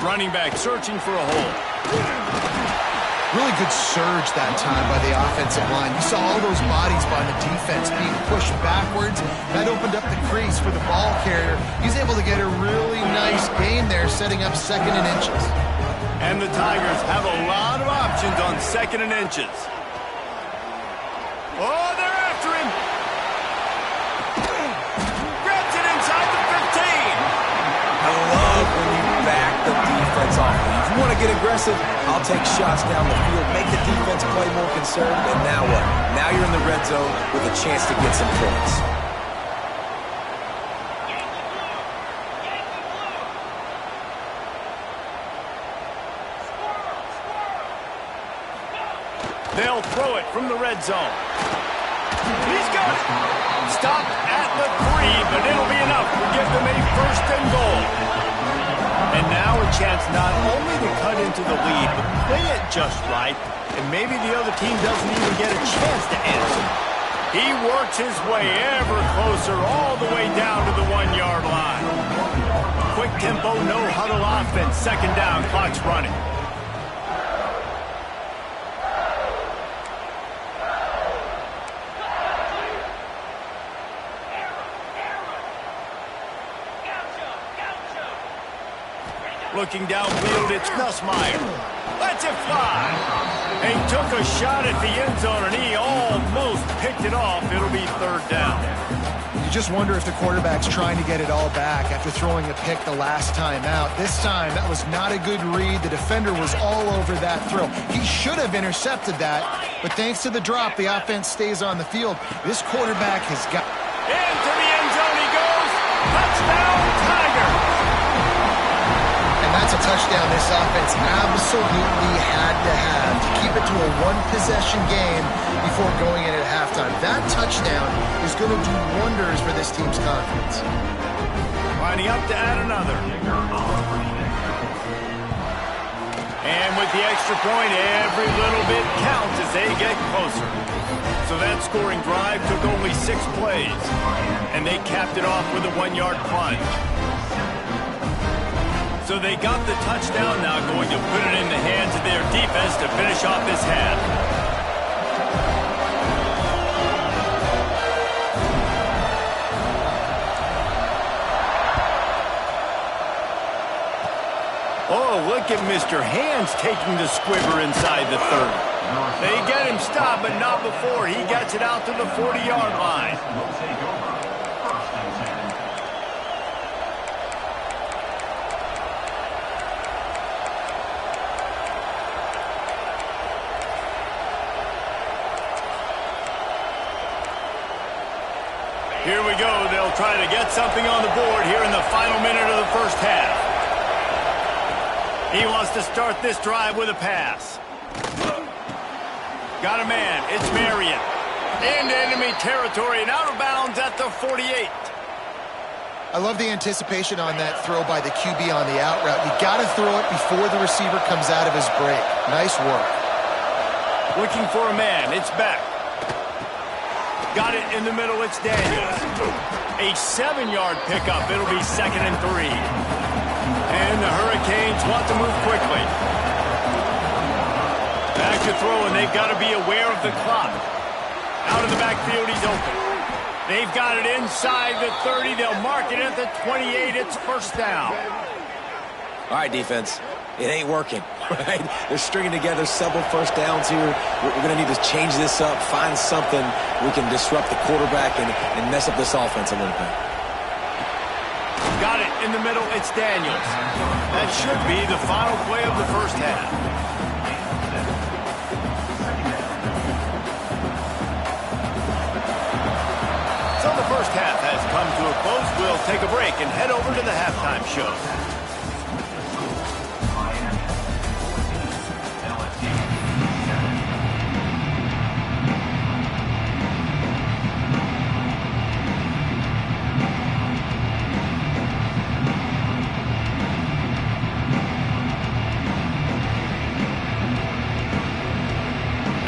Running back searching for a hole. Really good surge that time by the offensive line. You saw all those bodies by the defense being pushed backwards. That opened up the crease for the ball carrier. He's able to get a really nice gain there, setting up 2nd and inches. And the Tigers have a lot of options on 2nd and inches. Oh, they're after him. Grabs it inside the 15. I love when you back the defense off. If you want to get aggressive, I'll take shots down the field, make the defense play more conservative, and now what? Now you're in the red zone with a chance to get some points. They'll throw it from the red zone. He's got it. Stopped at the 3, but it'll be enough to give them a 1st and goal. And now a chance not only to cut into the lead, but play it just right, and maybe the other team doesn't even get a chance to answer. He works his way ever closer all the way down to the 1-yard line. Quick tempo, no huddle offense. 2nd down, clock's running. Looking downfield, it's Nussmeier. Lets it fly. He took a shot at the end zone, and he almost picked it off. It'll be 3rd down. You just wonder if the quarterback's trying to get it all back after throwing a pick the last time out. This time, that was not a good read. The defender was all over that throw. He should have intercepted that, but thanks to the drop, the offense stays on the field. This quarterback has got... Into the end zone he goes. Touchdown, Tiger. And that's a touchdown this offense absolutely had to have to keep it to a 1-possession game before going in at halftime. That touchdown is going to do wonders for this team's confidence. Lining up to add another. And with the extra point, every little bit counts as they get closer. So that scoring drive took only 6 plays, and they capped it off with a 1-yard plunge. So they got the touchdown, now going to put it in the hands of their defense to finish off this half. Oh, look at Mr. Hands taking the squibber inside the 30. They get him stopped, but not before he gets it out to the 40-yard line. Here we go. They'll try to get something on the board here in the final minute of the 1st half. He wants to start this drive with a pass. Got a man. It's Marion. Into enemy territory and out of bounds at the 48. I love the anticipation on that throw by the QB on the out route. You got to throw it before the receiver comes out of his break. Nice work. Looking for a man. It's back. Got it in the middle. It's Daniels. A 7-yard pickup. It'll be 2nd and 3. And the Hurricanes want to move quickly. Back to throw, and they've got to be aware of the clock. Out of the backfield, he's open. They've got it inside the 30. They'll mark it at the 28. It's 1st down. All right, defense. It ain't working, right? They're stringing together several 1st downs here. We're going to need to change this up, find something we can disrupt the quarterback and mess up this offense a little bit. Got it in the middle. It's Daniels. That should be the final play of the 1st half. So the 1st half has come to a close. We'll take a break and head over to the halftime show.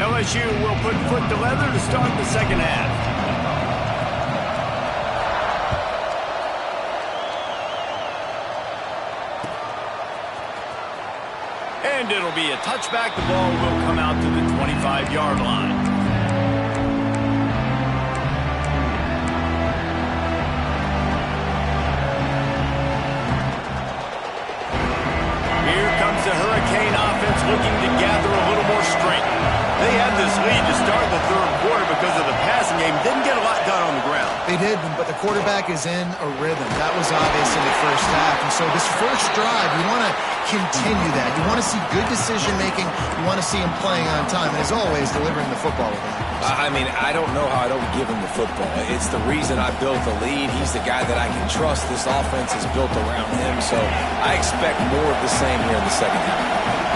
LSU will put foot to leather to start the 2nd half. And it'll be a touchback. The ball will come out to the 25-yard line. Here comes the Hurricane offense looking to gather a little more strength. They had this lead to start the third quarter because of the passing game. Didn't get a lot done on the ground. They did, but the quarterback is in a rhythm. That was obvious in the first half. And so this first drive, you want to continue that. You want to see good decision-making. You want to see him playing on time. And as always, delivering the football with him. I mean, I don't know how I don't give him the football. It's the reason I built the lead. He's the guy that I can trust. This offense is built around him. So I expect more of the same here in the second half.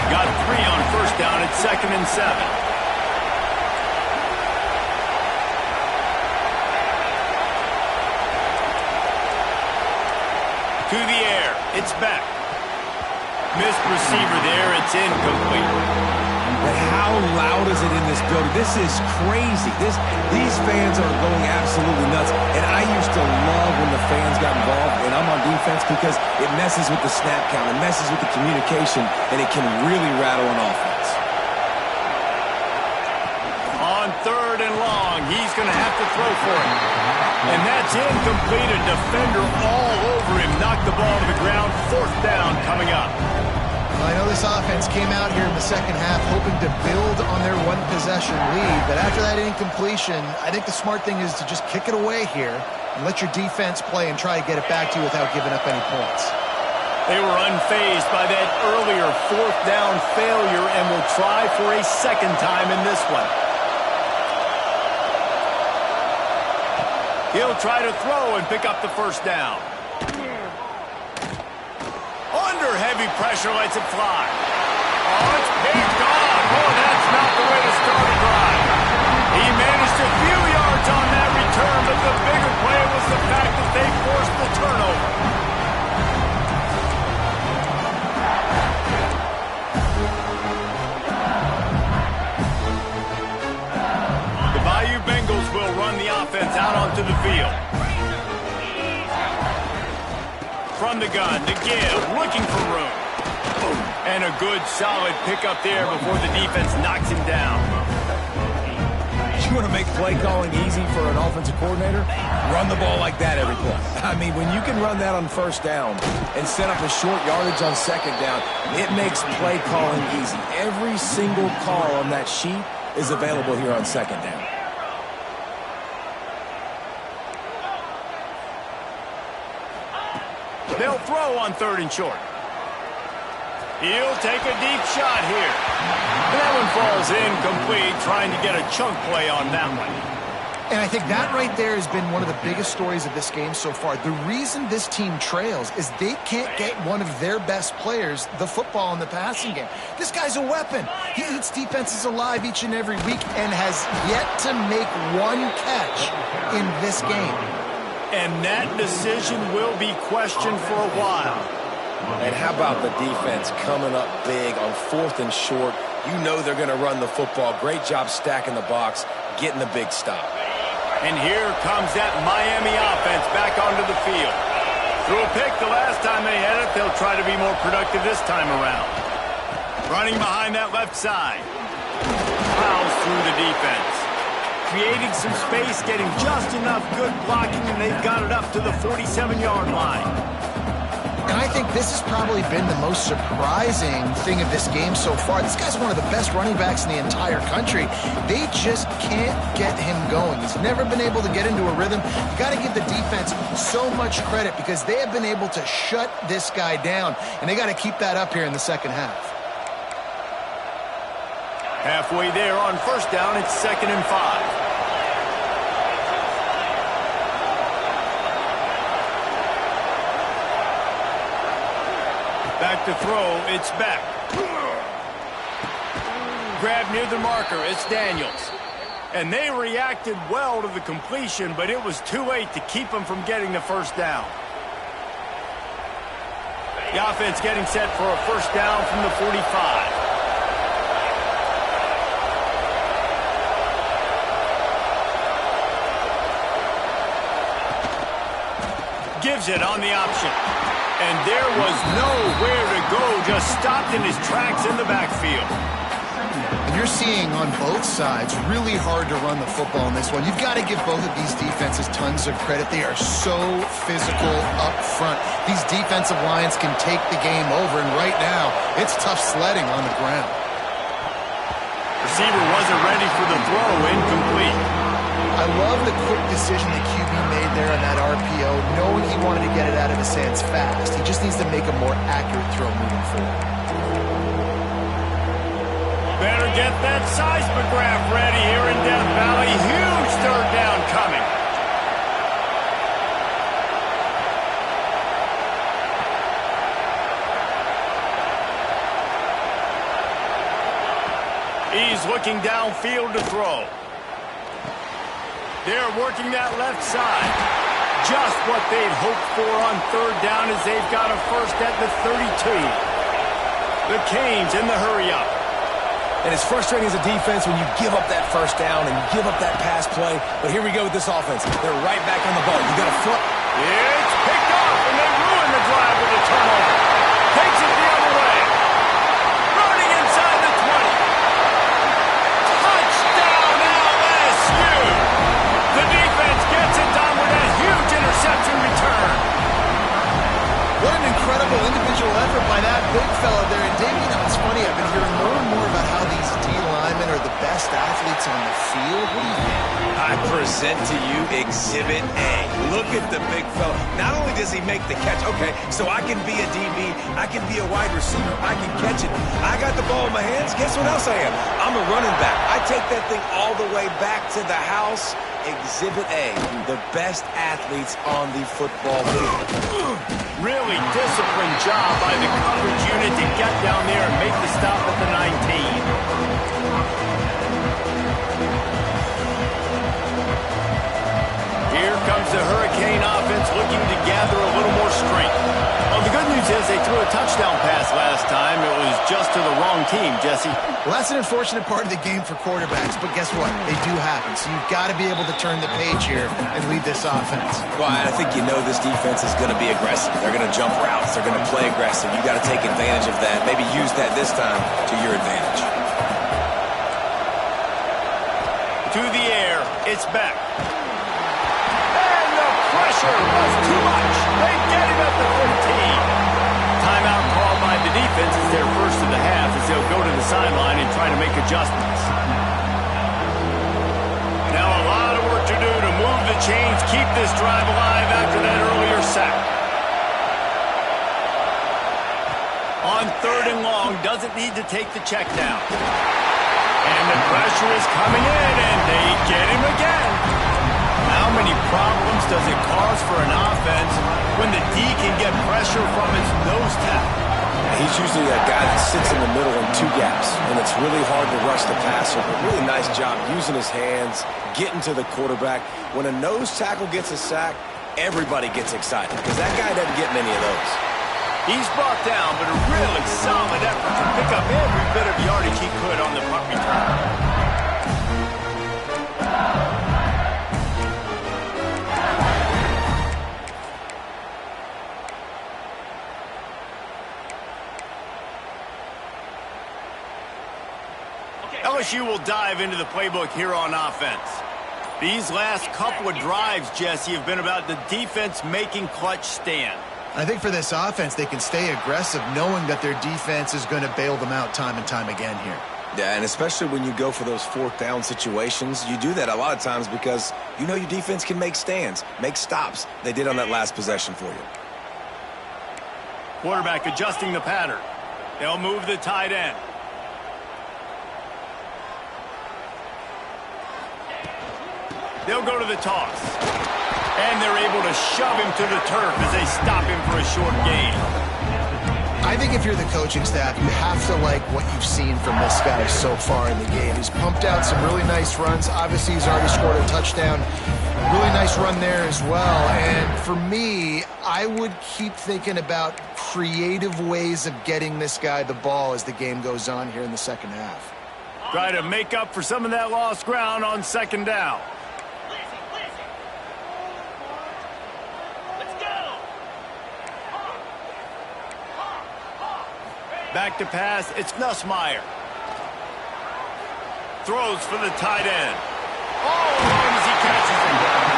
Got 3 on first down at 2nd and 7. To the air. It's back. Missed receiver there. It's incomplete. But how loud is it in this building? This is crazy. These fans are going absolutely nuts. And I used to love when the fans got involved, and I'm on defense, because it messes with the snap count. It messes with the communication, and it can really rattle an offense. On 3rd and long, he's going to have to throw for it. And that's incomplete. A defender all over him. Knocked the ball to the ground. 4th down coming up. I know this offense came out here in the second half hoping to build on their one-possession lead, but after that incompletion, I think the smart thing is to just kick it away here and let your defense play and try to get it back to you without giving up any points. They were unfazed by that earlier 4th down failure and will try for a second time in this one. He'll try to throw and pick up the first down. Under heavy pressure, lets it fly. Oh, it's picked off. Oh, that's not the way to start a drive. He managed a few yards on that return, but the bigger play was the fact that they forced the turnover. The Bayou Bengals will run the offense out onto the field. From the gun to give, looking for room. And a good, solid pickup there before the defense knocks him down. You want to make play calling easy for an offensive coordinator? Run the ball like that every play. I mean, when you can run that on first down and set up a short yardage on second down, it makes play calling easy. Every single call on that sheet is available here on second down. They'll throw on 3rd and short. He'll take a deep shot here. That one falls incomplete, trying to get a chunk play on that one. And I think that right there has been one of the biggest stories of this game so far. The reason this team trails is they can't get one of their best players the football in the passing game. This guy's a weapon. He eats defenses alive each and every week and has yet to make one catch in this game. And that decision will be questioned for a while. And how about the defense coming up big on 4th and short? You know they're going to run the football. Great job stacking the box, getting the big stop. And here comes that Miami offense back onto the field. Threw a pick the last time they had it. They'll try to be more productive this time around. Running behind that left side. Plows through the defense. Creating some space, getting just enough good blocking, and they've got it up to the 47-yard line. And I think this has probably been the most surprising thing of this game so far. This guy's one of the best running backs in the entire country. They just can't get him going. He's never been able to get into a rhythm. You got to give the defense so much credit because they have been able to shut this guy down, and they got to keep that up here in the second half. Halfway there on first down, it's 2nd and 5. Back to throw, it's back. Grab near the marker, it's Daniels. And they reacted well to the completion, but it was too late to keep them from getting the first down. The offense getting set for a first down from the 45. Gives it on the option. And there was nowhere to go, just stopped in his tracks in the backfield. And you're seeing on both sides really hard to run the football in this one. You've got to give both of these defenses tons of credit. They are so physical up front. These defensive lines can take the game over, and right now, it's tough sledding on the ground. Receiver wasn't ready for the throw, incomplete. I love the quick decision the QB made there on that RPO, knowing he wanted to get it out of his hands fast. He just needs to make a more accurate throw moving forward. Better get that seismograph ready here in Death Valley. Huge third down coming. He's looking downfield to throw. They're working that left side. Just what they'd hoped for on third down as they've got a first at the 32. The Canes in the hurry-up. And it's frustrating as a defense when you give up that first down and give up that pass play. But here we go with this offense. They're right back on the ball. You got to flip. It's picked off, and they ruin the drive with a turnover. Takes it the other way. Running inside the 20. Touchdown LSU. The defense gets it done with a huge interception return. What an incredible individual effort by that big fella there. And Dave, you know, it's funny, I've been hearing more and more about how these D linemen are the best athletes on the field. What do you think? I present to you Exhibit A. Look at the big fella. Not only does he make the catch, okay, so I can be a DB, I can be a wide receiver, I can catch it. I got the ball in my hands. Guess what else I am? I'm a running back. I take that thing all the way back to the house. Exhibit A, the best athletes on the football field. Really disciplined job by the coverage unit to get down there and make the stop at the 19. Here comes the Hurricane offense looking to gather a little more strength. Well, the good news is they threw a touchdown pass last time. It was just to the wrong team, Jesse. Well, that's an unfortunate part of the game for quarterbacks, but guess what? They do happen. So you've got to be able to turn the page here and lead this offense. Well, I think you know this defense is going to be aggressive. They're going to jump routes. They're going to play aggressive. You got to take advantage of that. Maybe use that this time to your advantage. To the air, it's back. And the pressure was too much. They get him at the 15. Timeout called by the defense is their first of the half as they'll go to the sideline and try to make adjustments. Now a lot of work to do to move the chains, keep this drive alive after that earlier sack. On third and long, doesn't need to take the check down. And the pressure is coming in, and they get him again. How many problems does it cause for an offense when the D can get pressure from its nose tackle? He's usually a guy that sits in the middle in two gaps, and it's really hard to rush the passer, but really nice job using his hands, getting to the quarterback. When a nose tackle gets a sack, everybody gets excited because that guy doesn't get many of those. He's brought down, but a really solid effort to pick up every bit of yardage he could on the punt return. LSU will dive into the playbook here on offense. These last couple of drives, Jesse, have been about the defense making clutch stand. I think for this offense, they can stay aggressive knowing that their defense is going to bail them out time and time again here. Yeah, and especially when you go for those fourth down situations, you do that a lot of times because you know your defense can make stands, make stops. They did on that last possession for you. Quarterback adjusting the pattern. They'll move the tight end. They'll go to the toss. And they're able to shove him to the turf as they stop him for a short gain. I think if you're the coaching staff, you have to like what you've seen from this guy so far in the game. He's pumped out some really nice runs. Obviously, he's already scored a touchdown. Really nice run there as well. And for me, I would keep thinking about creative ways of getting this guy the ball as the game goes on here in the second half. Try to make up for some of that lost ground on second down. Back to pass, it's Nussmeier. Throws for the tight end. All alone as he catches it.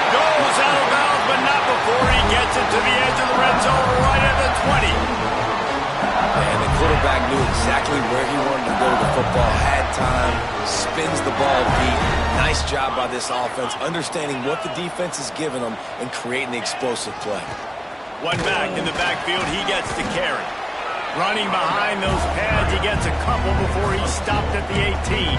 Goes out of bounds, but not before he gets it to the edge of the red zone right at the 20. And the quarterback knew exactly where he wanted to go with the football, had time, spins the ball deep. Nice job by this offense, understanding what the defense is giving them and creating the explosive play. One back in the backfield, he gets to carry. Running behind those pads, he gets a couple before he stopped at the 18.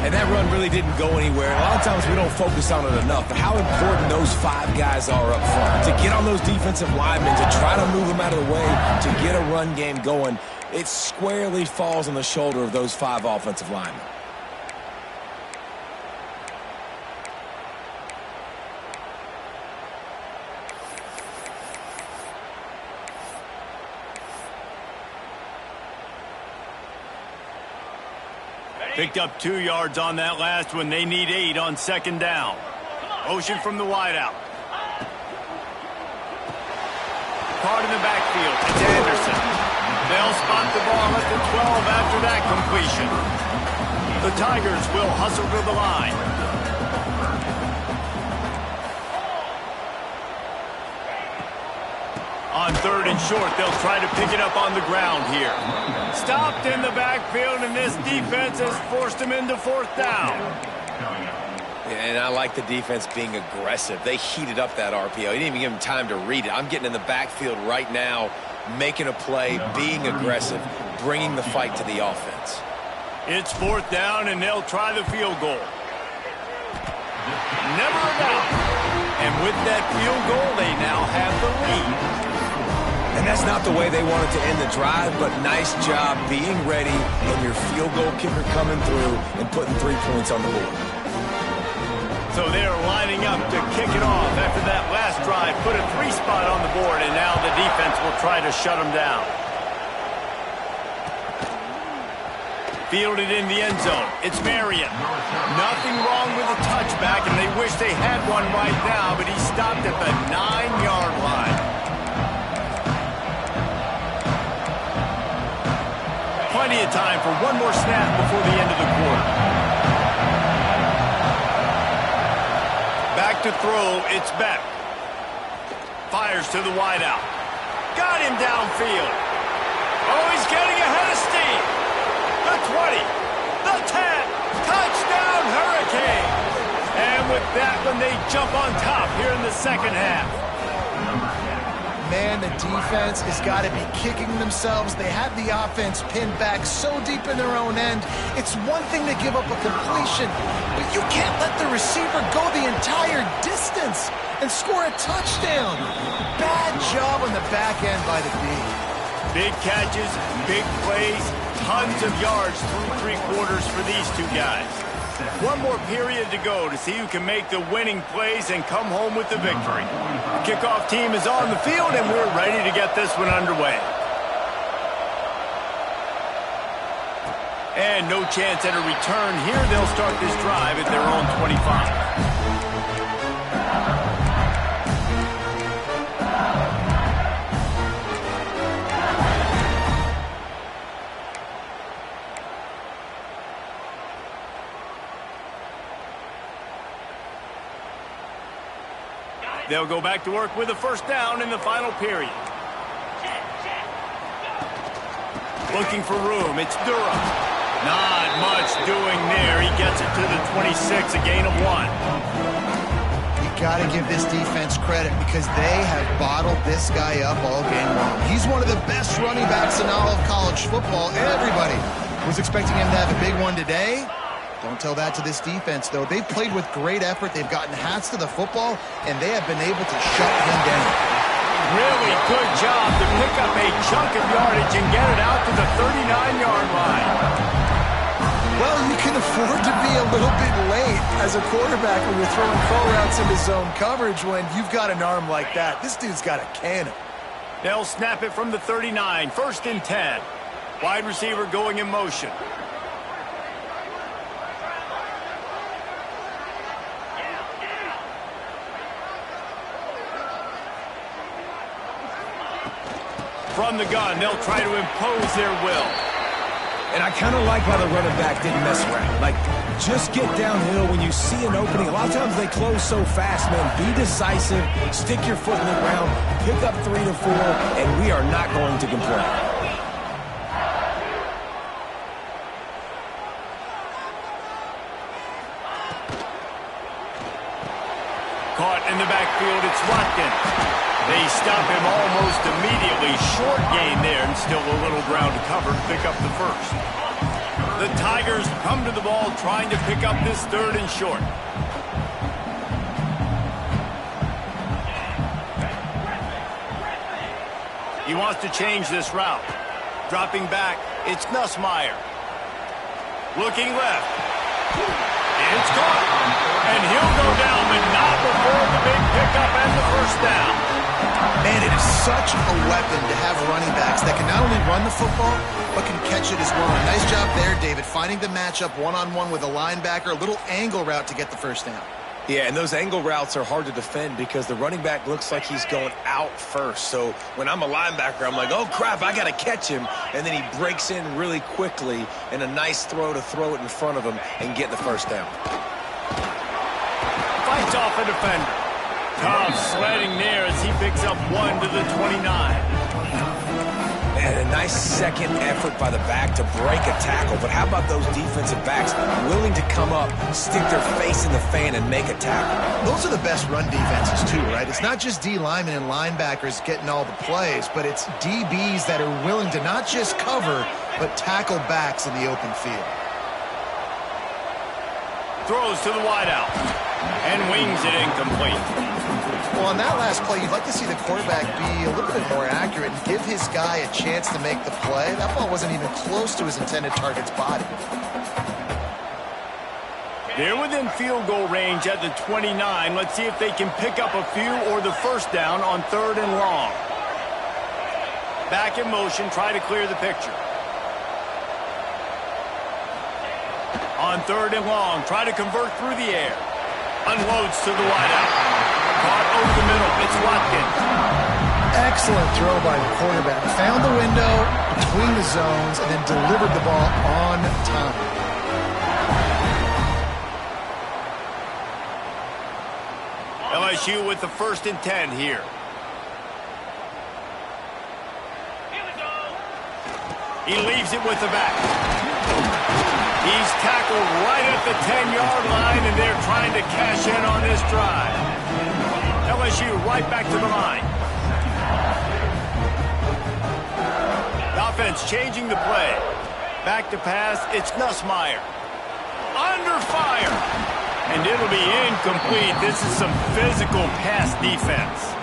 And that run really didn't go anywhere. A lot of times we don't focus on it enough, but how important those 5 guys are up front. To get on those defensive linemen, to try to move them out of the way, to get a run game going, it squarely falls on the shoulder of those 5 offensive linemen. Picked up 2 yards on that last one. They need 8 on second down. Motion from the wideout. Caught in the backfield. It's Anderson. They'll spot the ball at the 12 after that completion. The Tigers will hustle to the line. On 3rd and short, they'll try to pick it up on the ground here. Stopped in the backfield, and this defense has forced him into 4th down. And I like the defense being aggressive. They heated up that RPO. He didn't even give him time to read it. I'm getting in the backfield right now, making a play, being aggressive, bringing the fight to the offense. It's 4th down, and they'll try the field goal. Never a doubt. And with that field goal, they now have the lead. And that's not the way they wanted to end the drive, but nice job being ready and your field goal kicker coming through and putting 3 points on the board. So they're lining up to kick it off after that last drive, put a 3 spot on the board, and now the defense will try to shut them down. Fielded in the end zone. It's Marion. Nothing wrong with the touchback, and they wish they had one right now, but he stopped at the 9-yard line. Plenty of time for one more snap before the end of the quarter. Back to throw, it's Beck. Fires to the wideout. Got him downfield. Oh, he's getting ahead of steam. The 20, the 10, touchdown Hurricane. And with that one, they jump on top here in the second half. Man, the defense has got to be kicking themselves. They have the offense pinned back so deep in their own end. It's one thing to give up a completion, but you can't let the receiver go the entire distance and score a touchdown. Bad job on the back end by the D. Big catches, big plays, tons of yards through 3 quarters for these 2 guys. One more period to go to see who can make the winning plays and come home with the victory. The kickoff team is on the field, and we're ready to get this one underway. And no chance at a return here. They'll start this drive at their own 25. They'll go back to work with a 1st down in the final period. Looking for room, it's Durham. Not much doing there. He gets it to the 26, a gain of 1. You got to give this defense credit because they have bottled this guy up all game long. He's one of the best running backs in all of college football. Everybody was expecting him to have a big one today. Don't tell that to this defense, though. They've played with great effort. They've gotten hats to the football, and they have been able to shut him down. Really good job to pick up a chunk of yardage and get it out to the 39-yard line. Well, you can afford to be a little bit late as a quarterback when you're throwing crow routes into zone coverage when you've got an arm like that. This dude's got a cannon. They'll snap it from the 39, 1st and 10. Wide receiver going in motion. from the gun. They'll try to impose their will. And I kind of like how the running back didn't mess around. Like, just get downhill when you see an opening. A lot of times they close so fast, man. Be decisive, stick your foot in the ground, pick up 3 to 4, and we are not going to complain. Caught in the backfield, it's Watkins. They stop him almost immediately. Short gain there, and still a little ground to cover to pick up the first. The Tigers come to the ball trying to pick up this 3rd and short. He wants to change this route. Dropping back, it's Nussmeier. Looking left. It's caught. And he'll go down, but not before the big pickup and the first down. Man, it is such a weapon to have running backs that can not only run the football, but can catch it as well. Nice job there, David, finding the matchup one-on-one with a linebacker, a little angle route to get the first down. Yeah, and those angle routes are hard to defend because the running back looks like he's going out first. So when I'm a linebacker, I'm like, oh, crap, I got to catch him. And then he breaks in really quickly, and a nice throw to throw it in front of him and get the first down. Fights off a defender. Tough sledding there as he picks up 1 to the 29. And a nice second effort by the back to break a tackle. But how about those defensive backs willing to come up, stick their face in the fan, and make a tackle? Those are the best run defenses, too, right? It's not just D linemen and linebackers getting all the plays, but it's DBs that are willing to not just cover, but tackle backs in the open field. Throws to the wideout and wings it incomplete. Well, on that last play, you'd like to see the quarterback be a little bit more accurate and give his guy a chance to make the play. That ball wasn't even close to his intended target's body. They're within field goal range at the 29. Let's see if they can pick up a few or the first down on 3rd and long. Back in motion, try to clear the picture. On 3rd and long, try to convert through the air. Unloads to the wideout. Caught over the middle. It's Watkins. Excellent throw by the quarterback. Found the window between the zones and then delivered the ball on time. LSU with the 1st and 10 here. He leaves it with the back. He's tackled right at the 10-yard line, and they're trying to cash in on this drive. LSU right back to the line. The offense changing the play. Back to pass, it's Nussmeier. Under fire. And it'll be incomplete. This is some physical pass defense.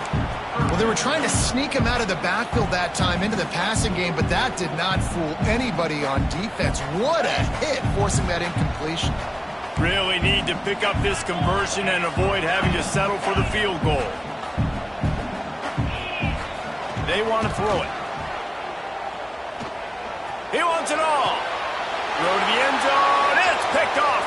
Well, they were trying to sneak him out of the backfield that time into the passing game, but that did not fool anybody on defense. What a hit, forcing that incompletion. Really need to pick up this conversion and avoid having to settle for the field goal. They want to throw it. He wants it all. Throw to the end zone. It's picked off.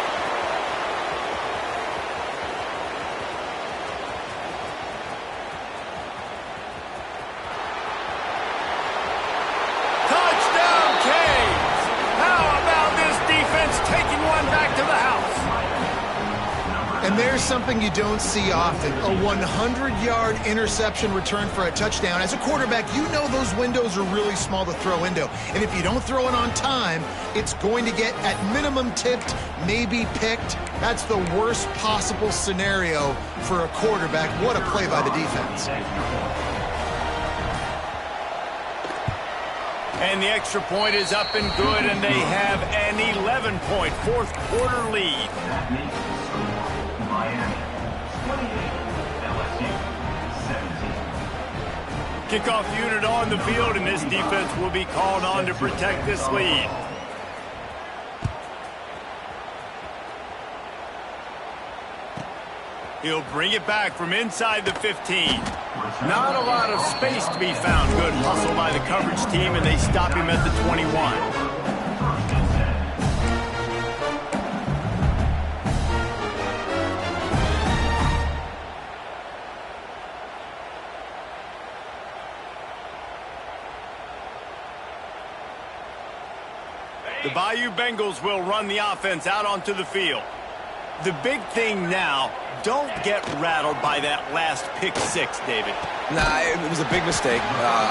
Touchdown, Canes. How about this defense taking one back to the house? And there's something you don't see often, a 100-yard interception return for a touchdown. As a quarterback, you know those windows are really small to throw into. And if you don't throw it on time, it's going to get at minimum tipped, maybe picked. That's the worst possible scenario for a quarterback. What a play by the defense. And the extra point is up and good, and they have an 11-point fourth-quarter lead. Kickoff unit on the field, and this defense will be called on to protect this lead. He'll bring it back from inside the 15. Not a lot of space to be found. Good hustle by the coverage team, and they stop him at the 21. The Bayou Bengals will run the offense out onto the field. The big thing now, don't get rattled by that last pick six, David. Nah, it was a big mistake.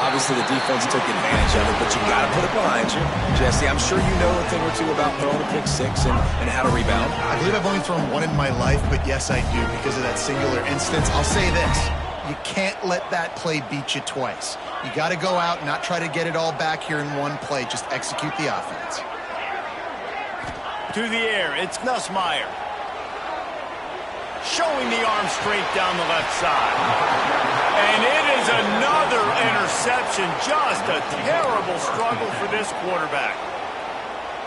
Obviously, the defense took advantage of it, but you got to put it behind you. Jesse, I'm sure you know a thing or two about throwing a pick six and how to rebound. I believe I've only thrown one in my life, but yes, I do because of that singular instance. I'll say this. You can't let that play beat you twice. You got to go out and not try to get it all back here in one play. Just execute the offense. To the air, it's Nussmeier. Showing the arm strength down the left side. And it is another interception. Just a terrible struggle for this quarterback.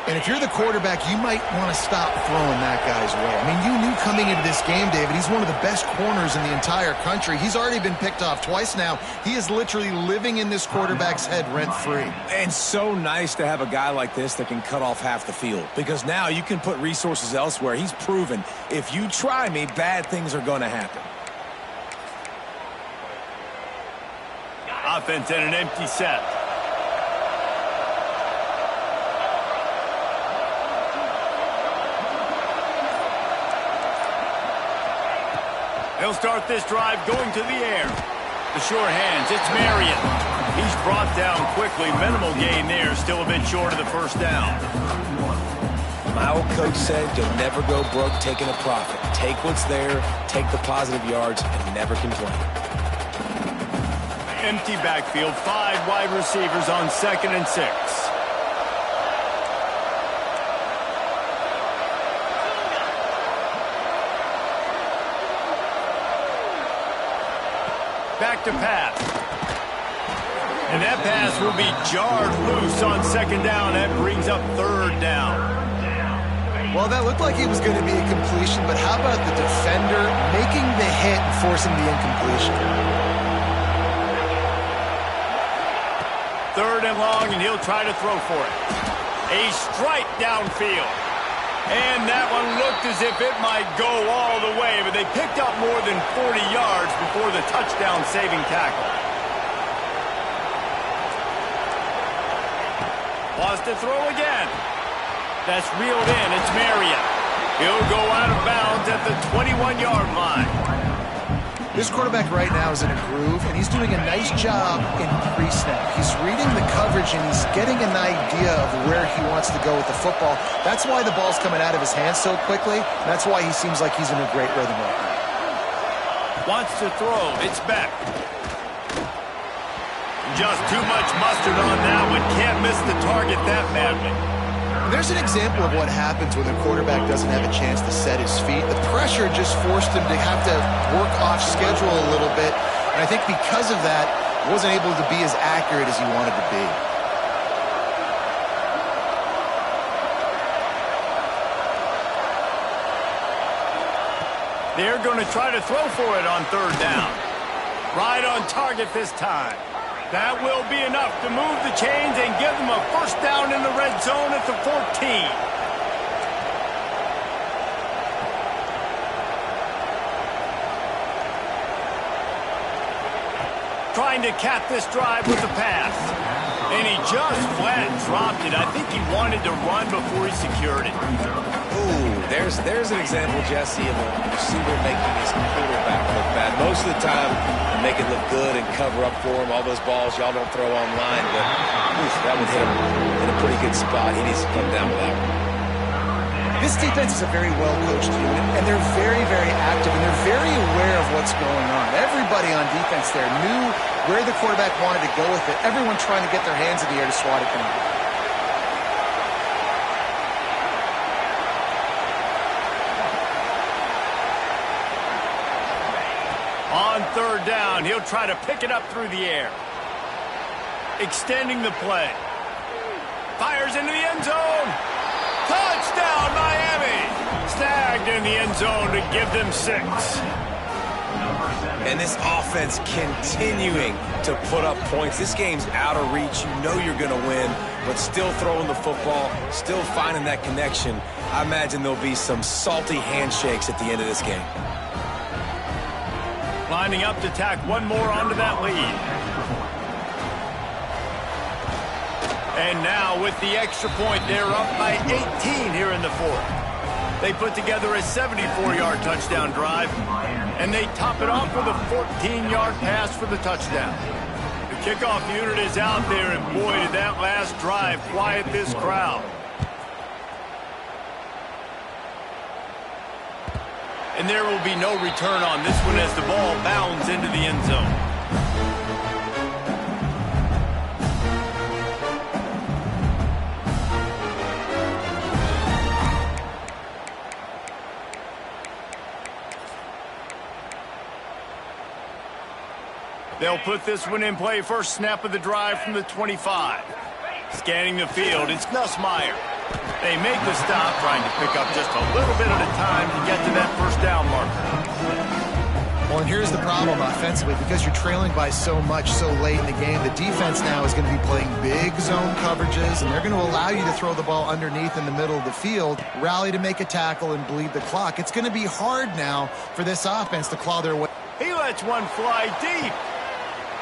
And if you're the quarterback, you might want to stop throwing that guy's way. I mean, you knew coming into this game, David, he's one of the best corners in the entire country. He's already been picked off twice now. He is literally living in this quarterback's head rent-free. And so nice to have a guy like this that can cut off half the field, because now you can put resources elsewhere. He's proven if you try me, bad things are going to happen. Offense in an empty set. He'll start this drive going to the air. The short hands, it's Marion. He's brought down quickly. Minimal gain there, still a bit short of the first down. My old coach said you'll never go broke taking a profit. Take what's there, take the positive yards, and never complain. Empty backfield, 5 wide receivers on 2nd and 6. Back to pass. And that pass will be jarred loose on 2nd down. That brings up 3rd down. Well, that looked like it was going to be a completion, but how about the defender making the hit and forcing the incompletion? 3rd and long, and he'll try to throw for it. A strike downfield. And that one looked as if it might go all the way, but they picked up more than 40 yards before the touchdown-saving tackle. Lost to throw again. That's reeled in. It's Marion. He'll go out of bounds at the 21-yard line. This quarterback right now is in a groove, and he's doing a nice job in pre-snap. He's reading the coverage, and he's getting an idea of where he wants to go with the football. That's why the ball's coming out of his hands so quickly. That's why he seems like he's in a great rhythm right now. Wants to throw. It's back. Just too much mustard on that one. Can't miss the target that badly. There's an example of what happens when the quarterback doesn't have a chance to set his feet. The pressure just forced him to have to work off schedule a little bit. And I think because of that, wasn't able to be as accurate as he wanted to be. They're going to try to throw for it on 3rd down. Right on target this time. That will be enough to move the chains and give them a 1st down in the red zone at the 14. Trying to cap this drive with the pass. And he just flat dropped it. I think he wanted to run before he secured it. Ooh, there's an example, Jesse, of a receiver making his quarterback look bad. Most of the time, they make it look good and cover up for him. All those balls y'all don't throw online, but oof, that would hit him in a pretty good spot. He needs to come down with that one. This defense is a very well-coached unit, and they're very, very active, and they're very aware of what's going on. Everybody on defense there knew where the quarterback wanted to go with it. Everyone trying to get their hands in the air to swat it down. On 3rd down, he'll try to pick it up through the air. Extending the play. Fires into the end zone. Touchdown, Miami! Snagged in the end zone to give them 6. And this offense continuing to put up points. This game's out of reach. You know you're going to win, but still throwing the football, still finding that connection. I imagine there'll be some salty handshakes at the end of this game. Lining up to tack one more onto that lead. And now with the extra point, they're up by 18 here in the fourth. They put together a 74-yard touchdown drive, and they top it off with a 14-yard pass for the touchdown. The kickoff unit is out there, and boy, did that last drive quiet this crowd. And there will be no return on this one as the ball bounds into the end zone. They'll put this one in play. First snap of the drive from the 25. Scanning the field, it's Nussmeier. They make the stop, trying to pick up just a little bit at a time to get to that first down marker. Well, and here's the problem offensively. Because you're trailing by so much so late in the game, the defense now is going to be playing big zone coverages, and they're going to allow you to throw the ball underneath in the middle of the field, rally to make a tackle, and bleed the clock. It's going to be hard now for this offense to claw their way. He lets one fly deep.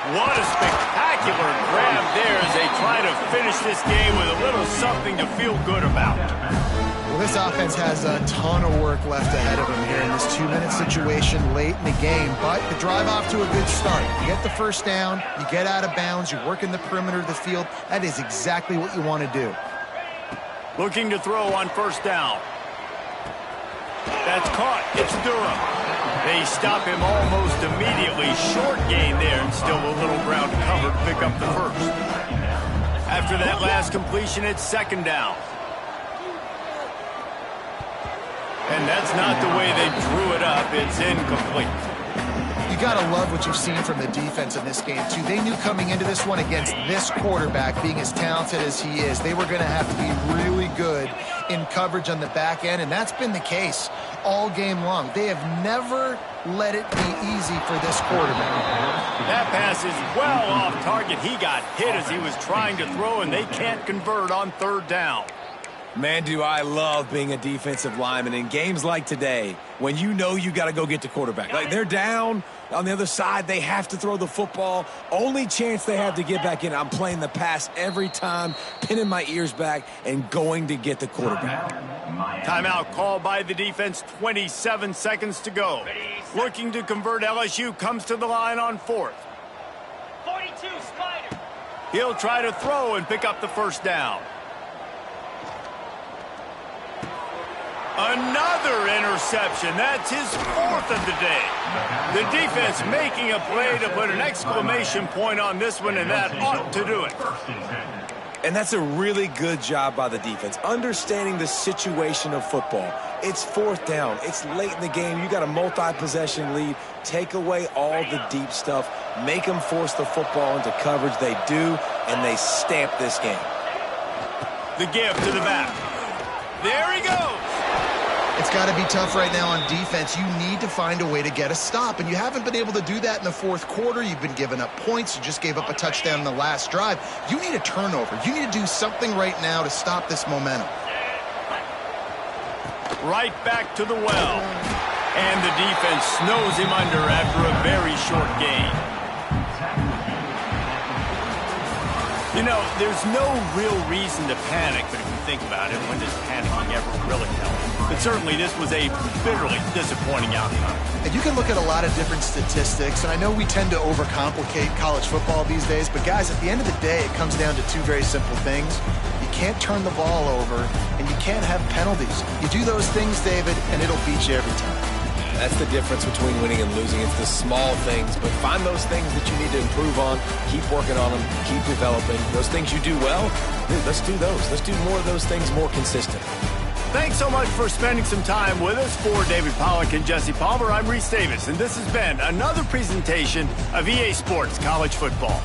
What a spectacular grab there as they try to finish this game with a little something to feel good about. Well, this offense has a ton of work left ahead of them here in this 2-minute situation late in the game, but the drive off to a good start. You get the first down, you get out of bounds, you work in the perimeter of the field. That is exactly what you want to do. Looking to throw on first down. That's caught. It's Durham. They stop him almost immediately. Short gain there, and still a little ground covered to pick up the first. After that last completion, it's second down. And that's not the way they drew it up. It's incomplete. You got to love what you've seen from the defense in this game, too. They knew coming into this one against this quarterback, being as talented as he is, they were going to have to be really good in coverage on the back end, and that's been the case all game long. They have never let it be easy for this quarterback. That pass is well off target. He got hit as he was trying to throw, and they can't convert on third down. Man, do I love being a defensive lineman in games like today when you know you got to go get the quarterback. Like, they're down on the other side. They have to throw the football. Only chance they have to get back in. I'm playing the pass every time, pinning my ears back, and going to get the quarterback. Timeout called by the defense, 27 seconds to go. Looking to convert, LSU comes to the line on fourth. 42, Spider. He'll try to throw and pick up the first down. Another interception. That's his fourth of the day. The defense making a play to put an exclamation point on this one, and that ought to do it. And that's a really good job by the defense, understanding the situation of football. It's fourth down. It's late in the game. You got a multi-possession lead. Take away all the deep stuff. Make them force the football into coverage. They do, and they stamp this game. The give to the back. There he goes. It's got to be tough right now on defense. You need to find a way to get a stop, and you haven't been able to do that in the fourth quarter. You've been giving up points. You just gave up a touchdown in the last drive. You need a turnover. You need to do something right now to stop this momentum. Right back to the well. And the defense snows him under after a very short gain. You know, there's no real reason to panic, but if you think about it, when does panicking ever really help? But certainly this was a bitterly disappointing outcome. And you can look at a lot of different statistics, and I know we tend to overcomplicate college football these days, but guys, at the end of the day, it comes down to two very simple things. You can't turn the ball over, and you can't have penalties. You do those things, David, and it'll beat you every time. That's the difference between winning and losing. It's the small things, but find those things that you need to improve on. Keep working on them. Keep developing. Those things you do well, dude, let's do those. Let's do more of those things more consistent. Thanks so much for spending some time with us. For David Pollack and Jesse Palmer, I'm Reese Davis, and this has been another presentation of EA Sports College Football.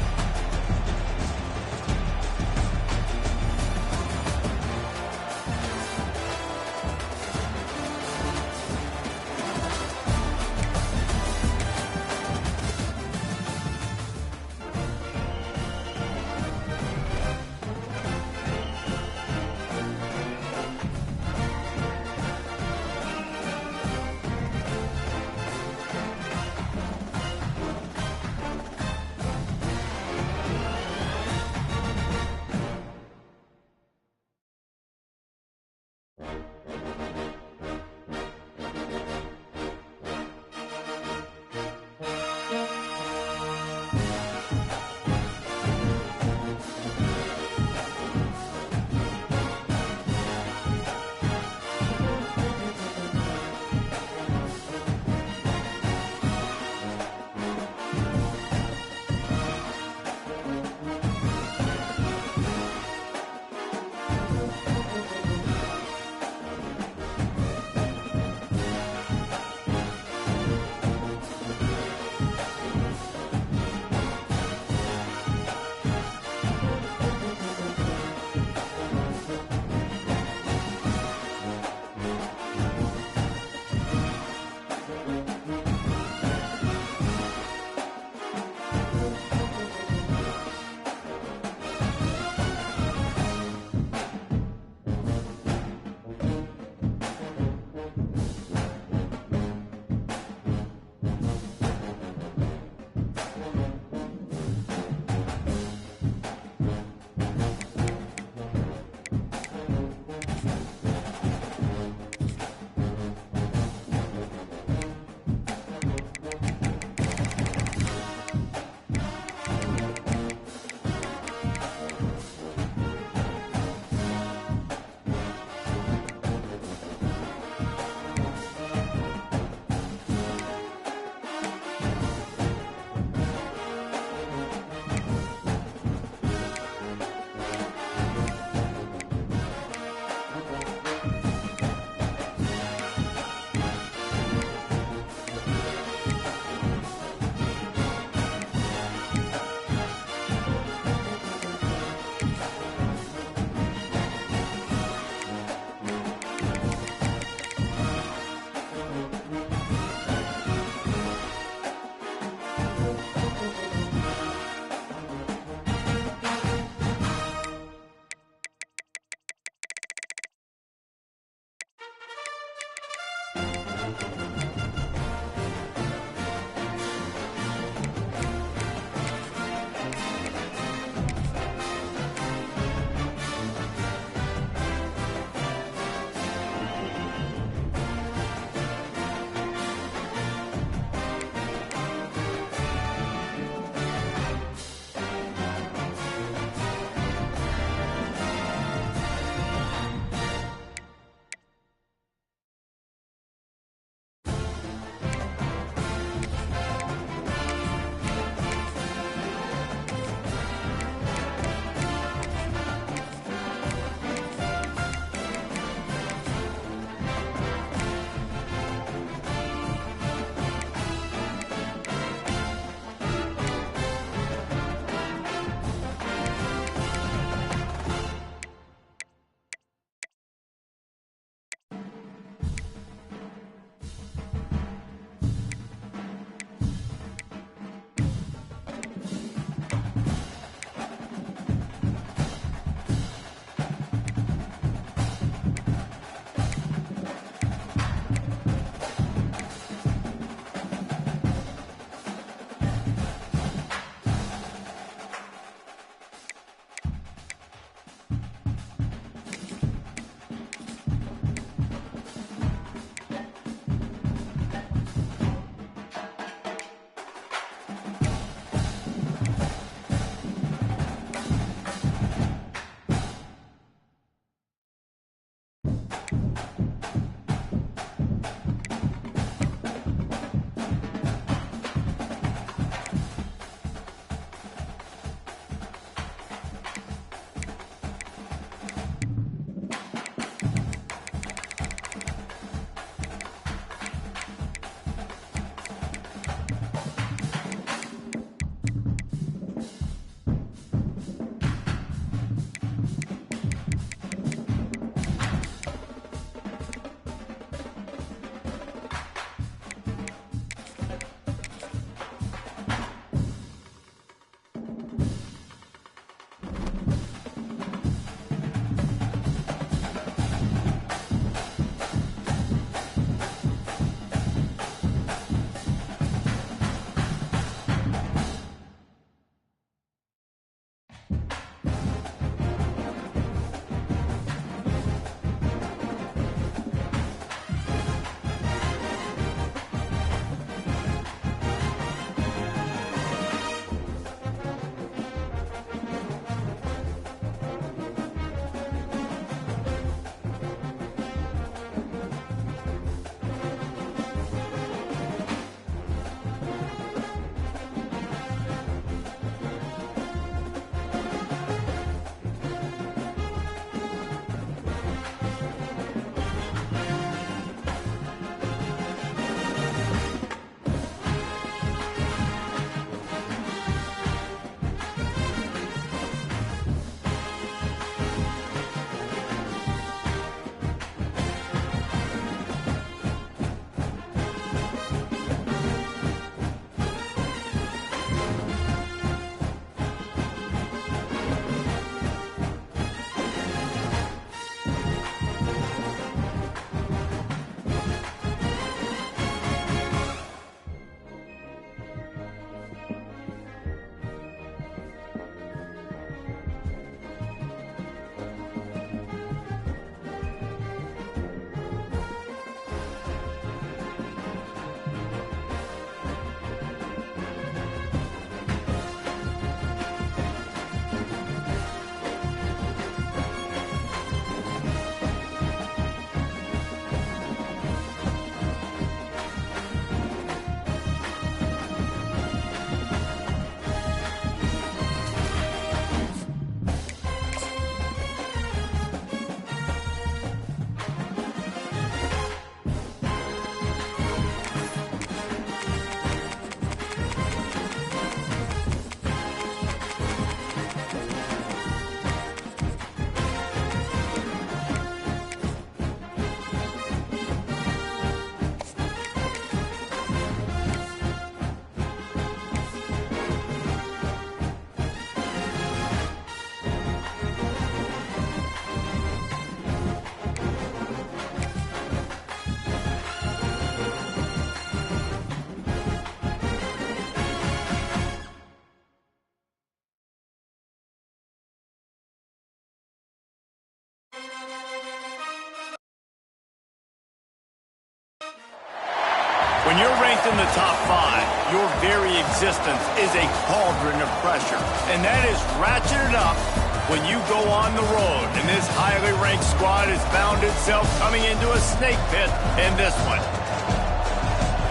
When you're ranked in the top 5, your very existence is a cauldron of pressure. And that is ratcheted up when you go on the road. And this highly ranked squad has found itself coming into a snake pit in this one.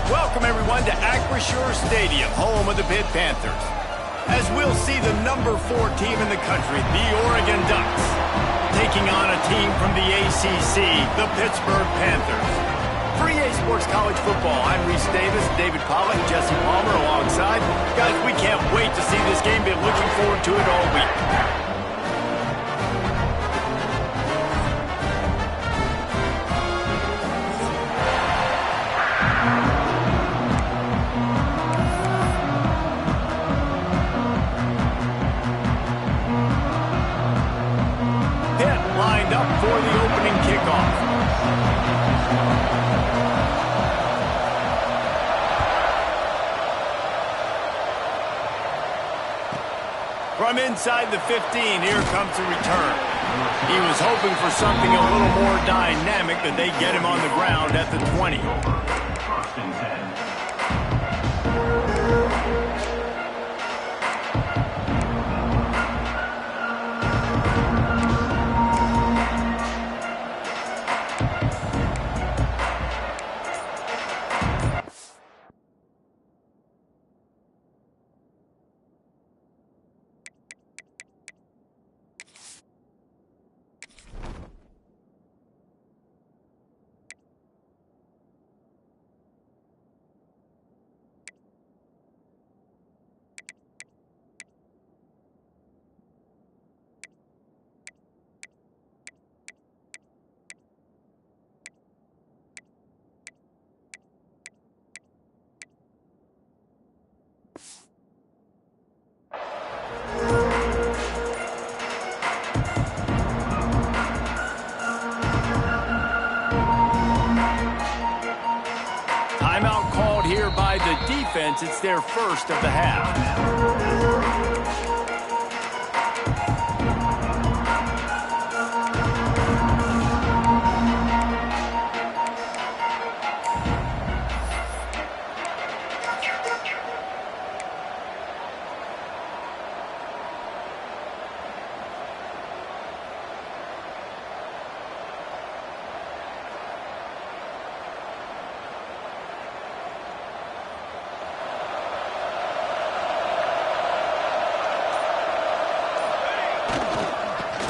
Welcome, everyone, to Acrisure Stadium, home of the Pitt Panthers. As we'll see the number 4 team in the country, the Oregon Ducks, taking on a team from the ACC, the Pittsburgh Panthers. For EA Sports College Football, I'm Reese Davis, David Pollack, Jesse Palmer alongside. Guys, we can't wait to see this game. Been looking forward to it all week. Pitt lined up for the opening kickoff. From inside the 15, here comes the return. He was hoping for something a little more dynamic, but they get him on the ground at the 20. Timeout called here by the defense. It's their first of the half.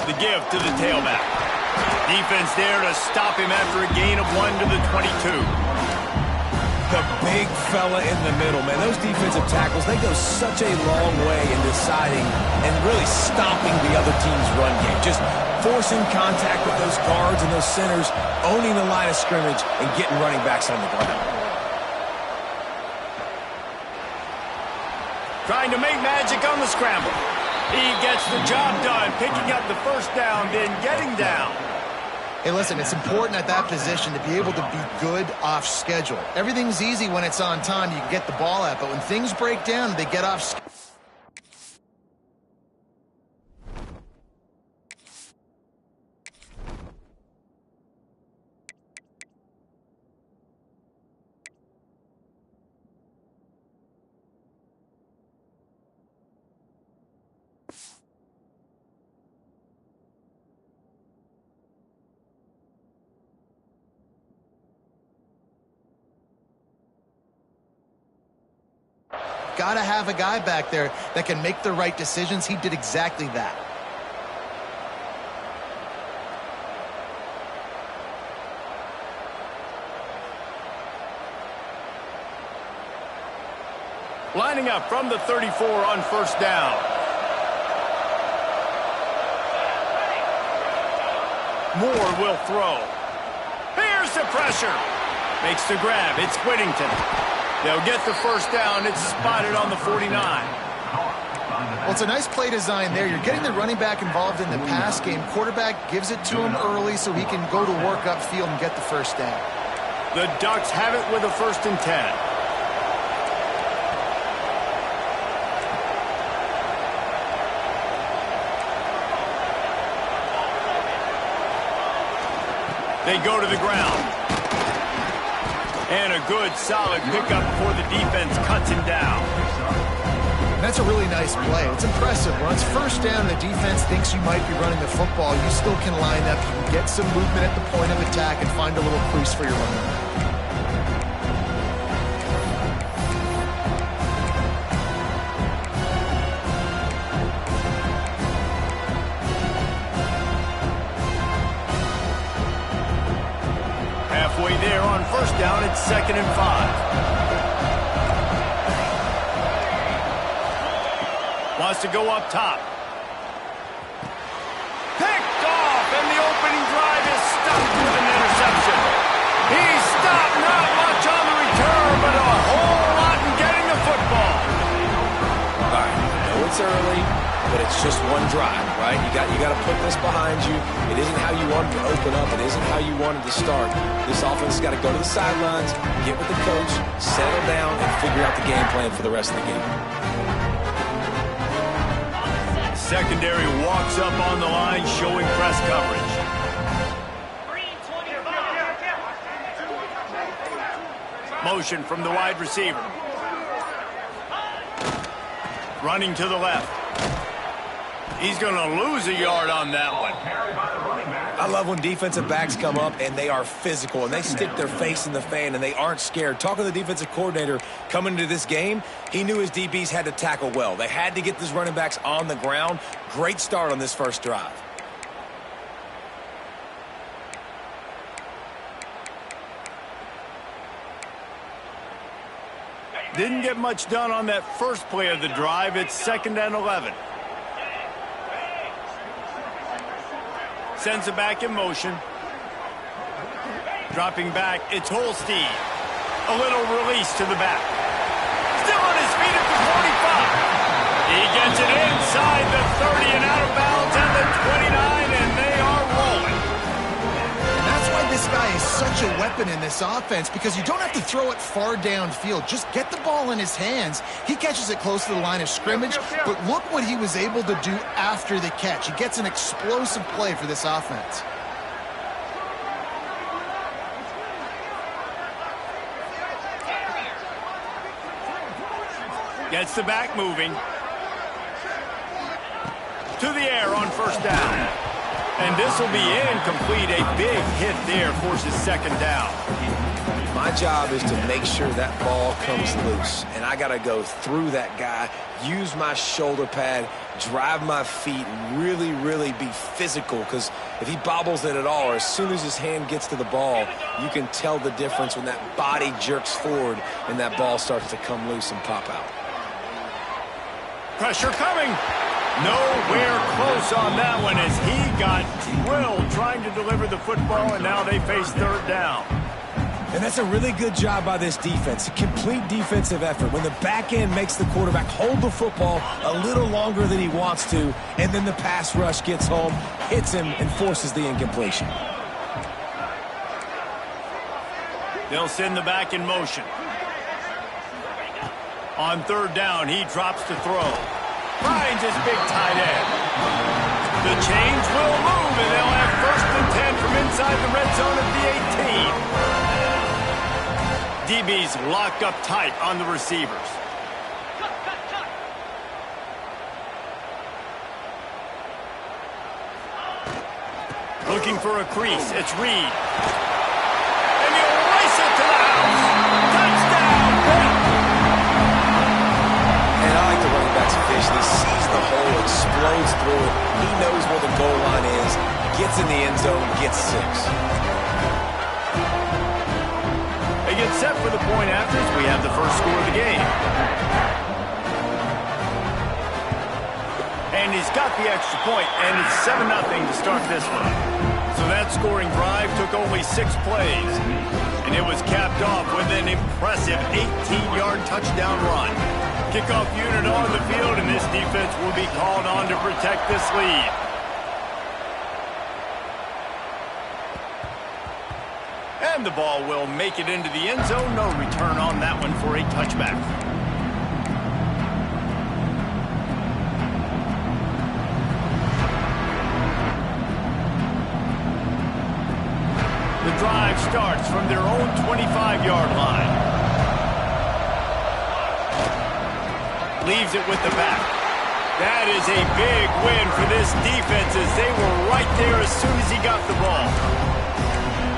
The give to the tailback. Defense there to stop him after a gain of 1 to the 22. The big fella in the middle, man. Those defensive tackles, they go such a long way in deciding and really stopping the other team's run game. Just forcing contact with those guards and those centers, owning the line of scrimmage, and getting running backs on the ground. Trying to make magic on the scramble. He gets the job done, picking up the first down, then getting down. Hey, listen, it's important at that position to be able to be good off schedule. Everything's easy when it's on time. You can get the ball out, but when things break down, they get off schedule. Got to have a guy back there that can make the right decisions. He did exactly that. Lining up from the 34 on first down. Moore will throw. Here's the pressure. Makes the grab. It's Whittington. They'll get the first down. It's spotted on the 49. Well, it's a nice play design there. You're getting the running back involved in the pass game. Quarterback gives it to him early so he can go to work upfield and get the first down. The Ducks have it with a 1st and 10. They go to the ground. And a good, solid pickup before the defense cuts him down. That's a really nice play. It's impressive. When it's first down, the defense thinks you might be running the football. You still can line up. You can get some movement at the point of attack and find a little crease for your running back. Halfway there on first down, it's 2nd and 5. Wants to go up top. Picked off, and the opening drive is stopped with an interception. He's stopped, not much on the return, but a whole lot in getting the football. All right, I know it's early, but it's just one drive, right? You got to put this behind you. It isn't how you wanted to open up. It isn't how you wanted to start. This offense has got to go to the sidelines, get with the coach, settle down, and figure out the game plan for the rest of the game. Secondary walks up on the line, showing press coverage. Motion from the wide receiver. Running to the left. He's going to lose a yard on that one. I love when defensive backs come up and they are physical and they stick their face in the fan and they aren't scared. Talking to the defensive coordinator coming into this game, he knew his DBs had to tackle well. They had to get these running backs on the ground. Great start on this first drive. Didn't get much done on that first play of the drive. It's 2nd and 11. Sends it back in motion. Dropping back, it's Holstein. A little release to the back. Still on his feet at the 45. He gets it inside the 30 and out of bounds at the 29, and they are rolling. And that's why this guy is such a weapon in this offense, because you don't have to throw it far downfield. Just get the ball in his hands. He catches it close to the line of scrimmage, but look what he was able to do after the catch. He gets an explosive play for this offense. Gets the back moving. To the air on first down. And this will be incomplete. A big hit there forces 2nd down. My job is to make sure that ball comes loose. And I got to go through that guy, use my shoulder pad, drive my feet, really, really be physical. Because if he bobbles it at all, or as soon as his hand gets to the ball, you can tell the difference when that body jerks forward and that ball starts to come loose and pop out. Pressure coming. Nowhere close on that one as he got drilled trying to deliver the football, and now they face 3rd down. And that's a really good job by this defense. A complete defensive effort. When the back end makes the quarterback hold the football a little longer than he wants to, and then the pass rush gets home, hits him, and forces the incompletion. They'll send the back in motion. On 3rd down, he drops to throw. Finds his big tight end. The chains will move, and they'll have 1st and 10 from inside the red zone at the 18. DB's locked up tight on the receivers. Looking for a crease. It's Reed. And he'll race it to the house. Touchdown, Pitt! And I like the running back's vision. He sees the hole, explodes through it. He knows where the goal line is, gets in the end zone, gets 6. They get set for the point after as we have the first score of the game. And he's got the extra point, and it's 7-0 to start this one. So that scoring drive took only 6 plays, and it was capped off with an impressive 18-yard touchdown run. Kickoff unit on the field, and this defense will be called on to protect this lead. And the ball will make it into the end zone. No return on that one for a touchback. The drive starts from their own 25-yard line. Leaves it with the back. That is a big win for this defense as they were right there as soon as he got the ball.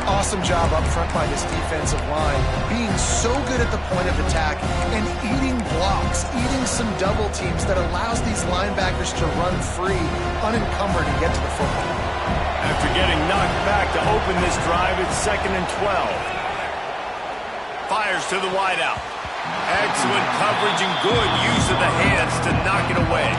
Awesome job up front by this defensive line, being so good at the point of attack and eating blocks, eating some double teams that allows these linebackers to run free, unencumbered, and get to the football. After getting knocked back to open this drive, it's 2nd and 12. Fires to the wideout. Excellent coverage and good use of the hands to knock it away.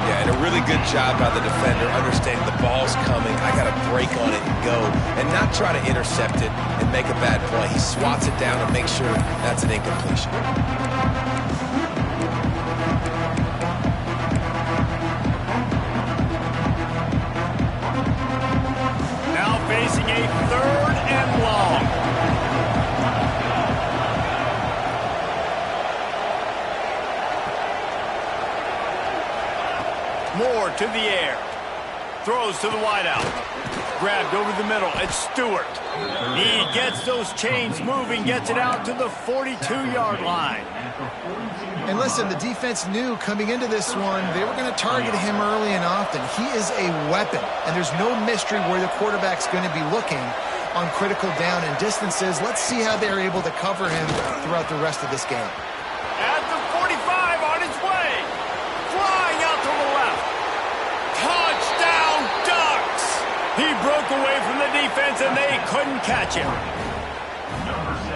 Yeah, and a really good job by the defender, understanding the ball's coming. I got to break on it and go, and not try to intercept it and make a bad play. He swats it down and makes sure that's an incompletion. Now facing a 3rd and long. Moore to the air. Throws to the wideout. Grabbed over the middle. It's Stewart. He gets those chains moving, gets it out to the 42-yard line. And listen, the defense knew coming into this one, they were going to target him early and often. He is a weapon, and there's no mystery where the quarterback's going to be looking on critical down and distances. Let's see how they're able to cover him throughout the rest of this game. At the 45, on his way. Flying out to the left. Touchdown, Ducks! He broke away from the defense, and they couldn't catch him.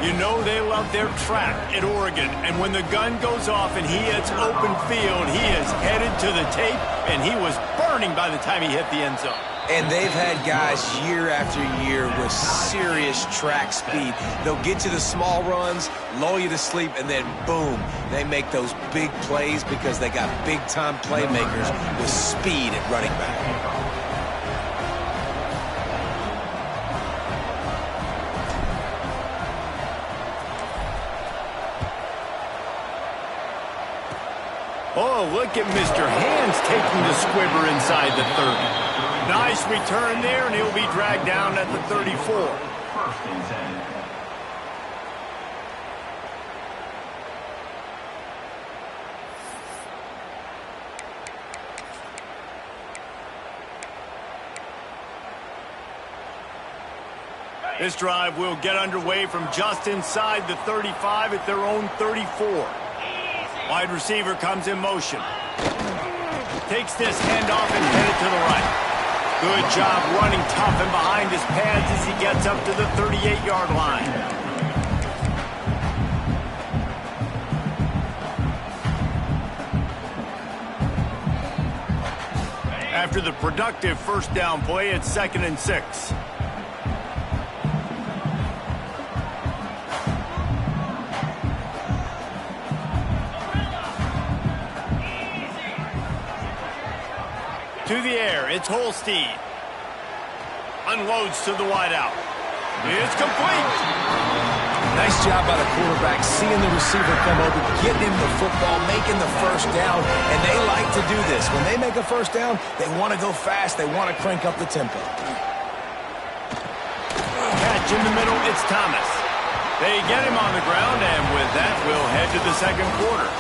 You know they love their trap at Oregon, and when the gun goes off and he hits open field, he is headed to the tape, and he was burning by the time he hit the end zone. And they've had guys year after year with serious track speed. They'll get you the small runs, lull you to sleep, and then boom, they make those big plays because they got big-time playmakers with speed at running back. Oh, look at Mr. Hands taking the squibber inside the 30. Nice return there, and he'll be dragged down at the 34. This drive will get underway from just inside the 35 at their own 34. Wide receiver comes in motion. Takes this handoff and headed to the right. Good job running tough and behind his pads as he gets up to the 38-yard line. After the productive first down play, it's 2nd and 6. To the air, it's Holstein. Unloads to the wideout. It's complete. Nice job by the quarterback, seeing the receiver come over, getting him the football, making the first down, and they like to do this. When they make a first down, they want to go fast. They want to crank up the tempo. Catch in the middle, it's Thomas. They get him on the ground, and with that, we'll head to the second quarter.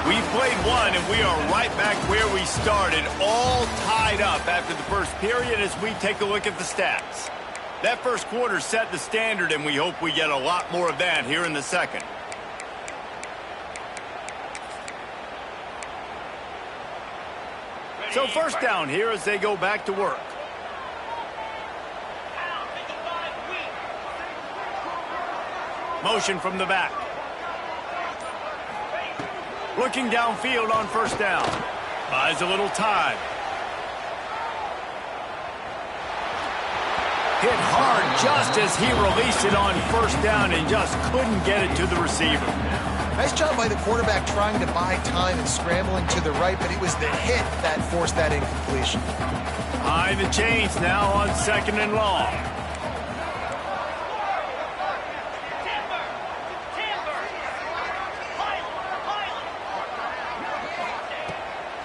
We've played one, and we are right back where we started, all tied up after the first period as we take a look at the stats. That first quarter set the standard, and we hope we get a lot more of that here in the second. So first down here as they go back to work. Motion from the back. Looking downfield on first down. Buys a little time. Hit hard just as he released it on first down and just couldn't get it to the receiver. Nice job by the quarterback trying to buy time and scrambling to the right, but it was the hit that forced that incompletion. High the chains now on 2nd and long.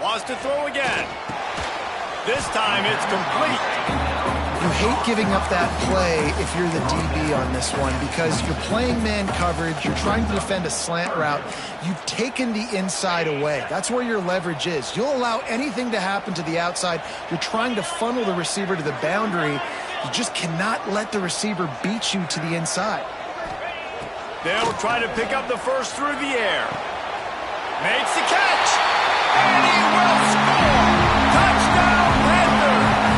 Wants to throw again. This time it's complete. You hate giving up that play if you're the DB on this one because you're playing man coverage, you're trying to defend a slant route, you've taken the inside away. That's where your leverage is. You'll allow anything to happen to the outside. You're trying to funnel the receiver to the boundary. You just cannot let the receiver beat you to the inside. They'll try to pick up the first through the air. Makes the catch, and he will score! Touchdown, Panthers!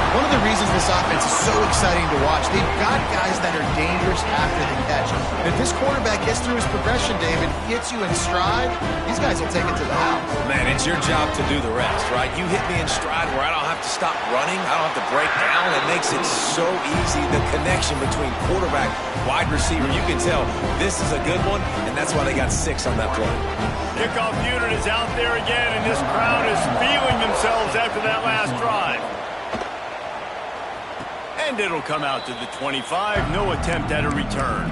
One of the reasons this offense is so exciting to watch, they've got guys that are dangerous after the catch. If this quarterback gets through his progression, David, gets you in stride, these guys will take it to the house. Man, it's your job to do the rest, right? You hit me in stride where I don't have to stop running. I don't have to break down. It makes it so easy. The connection between quarterback, wide receiver, you can tell this is a good one, and that's why they got 6 on that play. Kickoff unit is out there again, and this crowd is feeling themselves after that last drive. And it'll come out to the 25. No attempt at a return.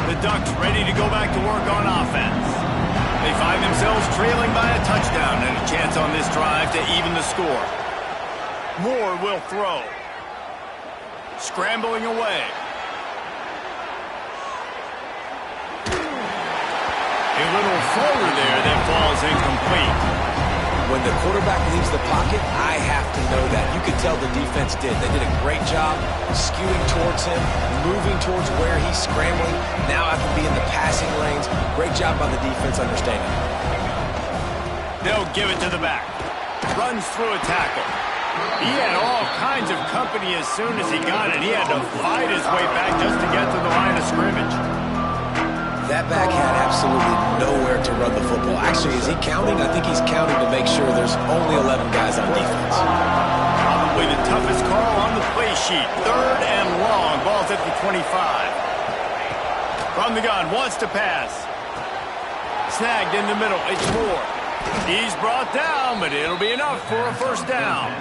The Ducks ready to go back to work on offense. They find themselves trailing by a touchdown and a chance on this drive to even the score. Moore will throw. Scrambling away. A little floater there that falls incomplete. When the quarterback leaves the pocket, I have to know that. You could tell the defense did. They did a great job skewing towards him, moving towards where he's scrambling. Now I can be in the passing lanes. Great job by the defense understanding. They'll give it to the back. Runs through a tackle. He had all kinds of company as soon as he got it. He had to fight his way back just to get to the line of scrimmage. That back had absolutely nowhere to run the football. Actually, is he counting? I think he's counting to make sure there's only 11 guys on defense. Probably the toughest call on the play sheet. 3rd and long. Ball's at the 25. From the gun, wants to pass. Snagged in the middle. It's Moore. He's brought down, but it'll be enough for a first down.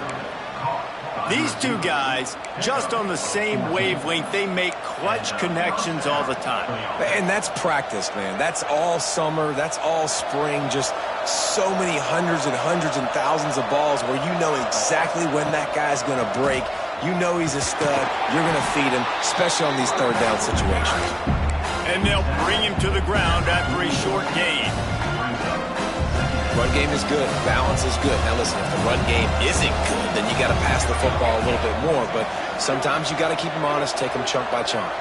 These two guys, just on the same wavelength, they make clutch connections all the time. And that's practice, man. That's all summer. That's all spring. Just so many hundreds and thousands of balls where you know exactly when that guy's going to break. You know he's a stud. You're going to feed him, especially on these 3rd down situations. And they'll bring him to the ground after a short gain. Run game is good. Balance is good. Now listen, if the run game isn't good, then you got to pass the football a little bit more. But sometimes you got to keep them honest, take them chunk by chunk.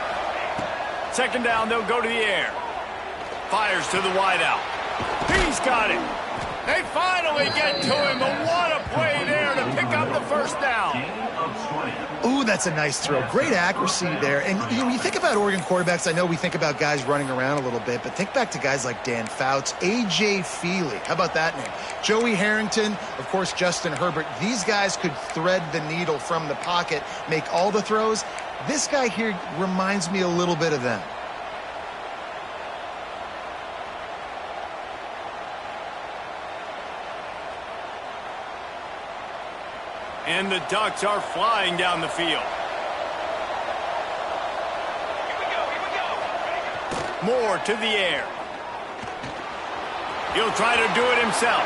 2nd down, they'll go to the air. Fires to the wideout. He's got it. They finally get to him, but what a play there to pick up the first down. Ooh, that's a nice throw. Great accuracy there. And when you think about Oregon quarterbacks, I know we think about guys running around a little bit, but think back to guys like Dan Fouts, A.J. Feely. How about that name? Joey Harrington, of course, Justin Herbert. These guys could thread the needle from the pocket, make all the throws. This guy here reminds me a little bit of them. And the Ducks are flying down the field. Here we go. Moore to the air. He'll try to do it himself.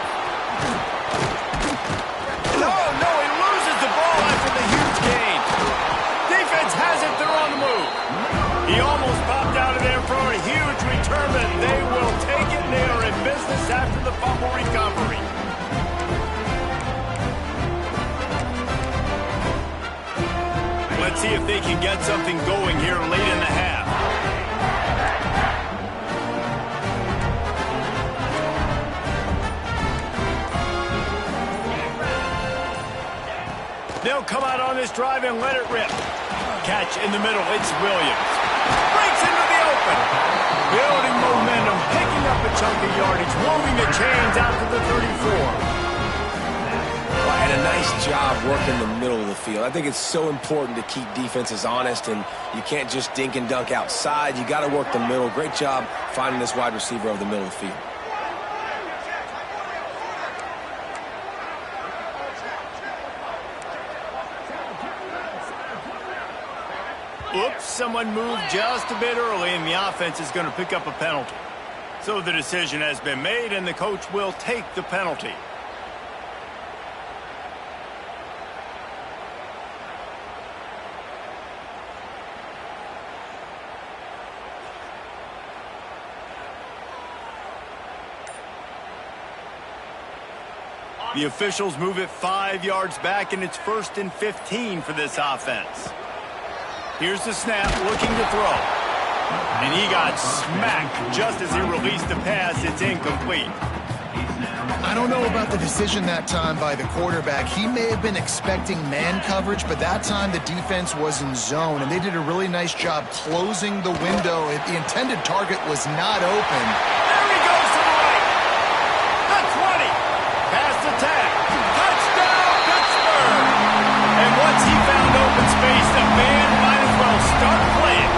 No, he loses the ball after the huge gain. Defense has it, they're on the move. He almost popped out of there for a huge return, but they will take it. They are in business after the fumble recovery. Let's see if they can get something going here late in the half. They'll come out on this drive and let it rip. Catch in the middle. It's Williams. Breaks into the open. Building momentum, picking up a chunk of yardage, moving the chains out to the 34. And a nice job working the middle of the field. I think it's so important to keep defenses honest, and you can't just dink and dunk outside. You got to work the middle. Great job finding this wide receiver over the middle of the field. Oops, someone moved just a bit early, and the offense is going to pick up a penalty. So the decision has been made, and the coach will take the penalty. The officials move it 5 yards back, and it's 1st and 15 for this offense. Here's the snap, looking to throw. And he got smacked just as he released the pass. It's incomplete. I don't know about the decision that time by the quarterback. He may have been expecting man coverage, but that time the defense was in zone, and they did a really nice job closing the window. The intended target was not open. There he goes to the right. The 20. Pass attack. Touchdown, Pittsburgh. And once he found open space, the band might as well start playing.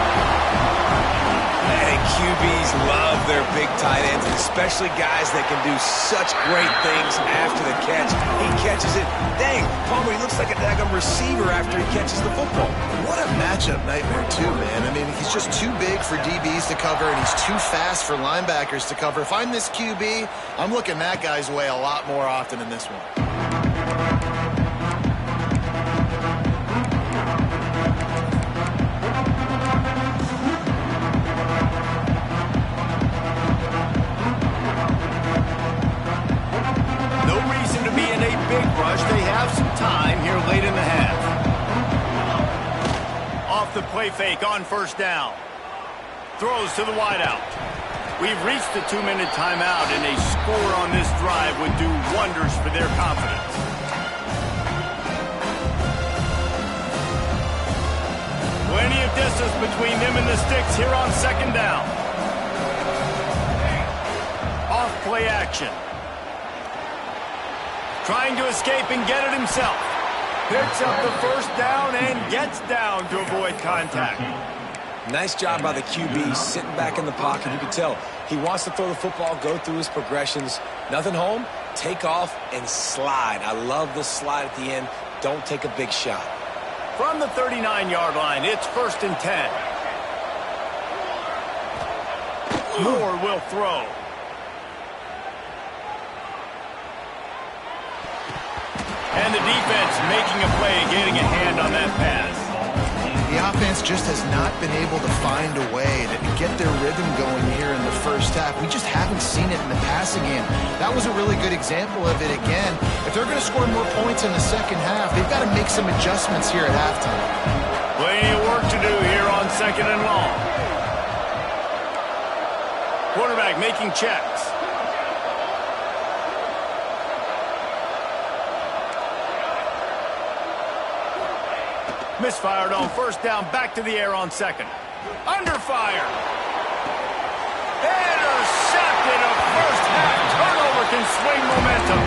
And QBs love their big tight ends, especially guys that can do such great things after the catch. He catches it. Dang, Palmer, he looks like a daggum receiver after he catches the football. What a matchup nightmare, too, man. I mean, he's just too big for DBs to cover, and he's too fast for linebackers to cover. If I'm this QB, I'm looking that guy's way a lot more often than this one. They have some time here late in the half. Off the play fake on 1st down. Throws to the wideout. We've reached the 2-minute timeout, and a score on this drive would do wonders for their confidence. Plenty of distance between them and the sticks here on 2nd down. Off play action. Trying to escape and get it himself. Picks up the 1st down and gets down to avoid contact. Nice job by the QB, sitting back in the pocket. You can tell he wants to throw the football, go through his progressions. Nothing home, take off and slide. I love the slide at the end. Don't take a big shot. From the 39-yard line, it's 1st and 10. Moore will throw. And the defense making a play, getting a hand on that pass. The offense just has not been able to find a way to get their rhythm going here in the 1st half. We just haven't seen it in the passing game. That was a really good example of it again. If they're going to score more points in the 2nd half, they've got to make some adjustments here at halftime. Plenty of work to do here on 2nd and long. Quarterback making checks. Misfired on 1st down, back to the air on 2nd. Under fire. Intercepted. A 1st half turnover can swing momentum.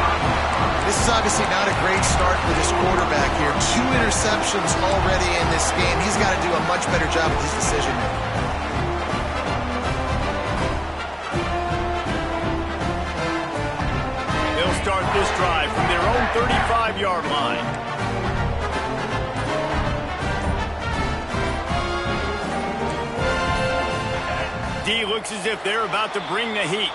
This is obviously not a great start for this quarterback here. 2 interceptions already in this game. He's got to do a much better job with his decision making. They'll start this drive from their own 35-yard line. D looks as if they're about to bring the heat.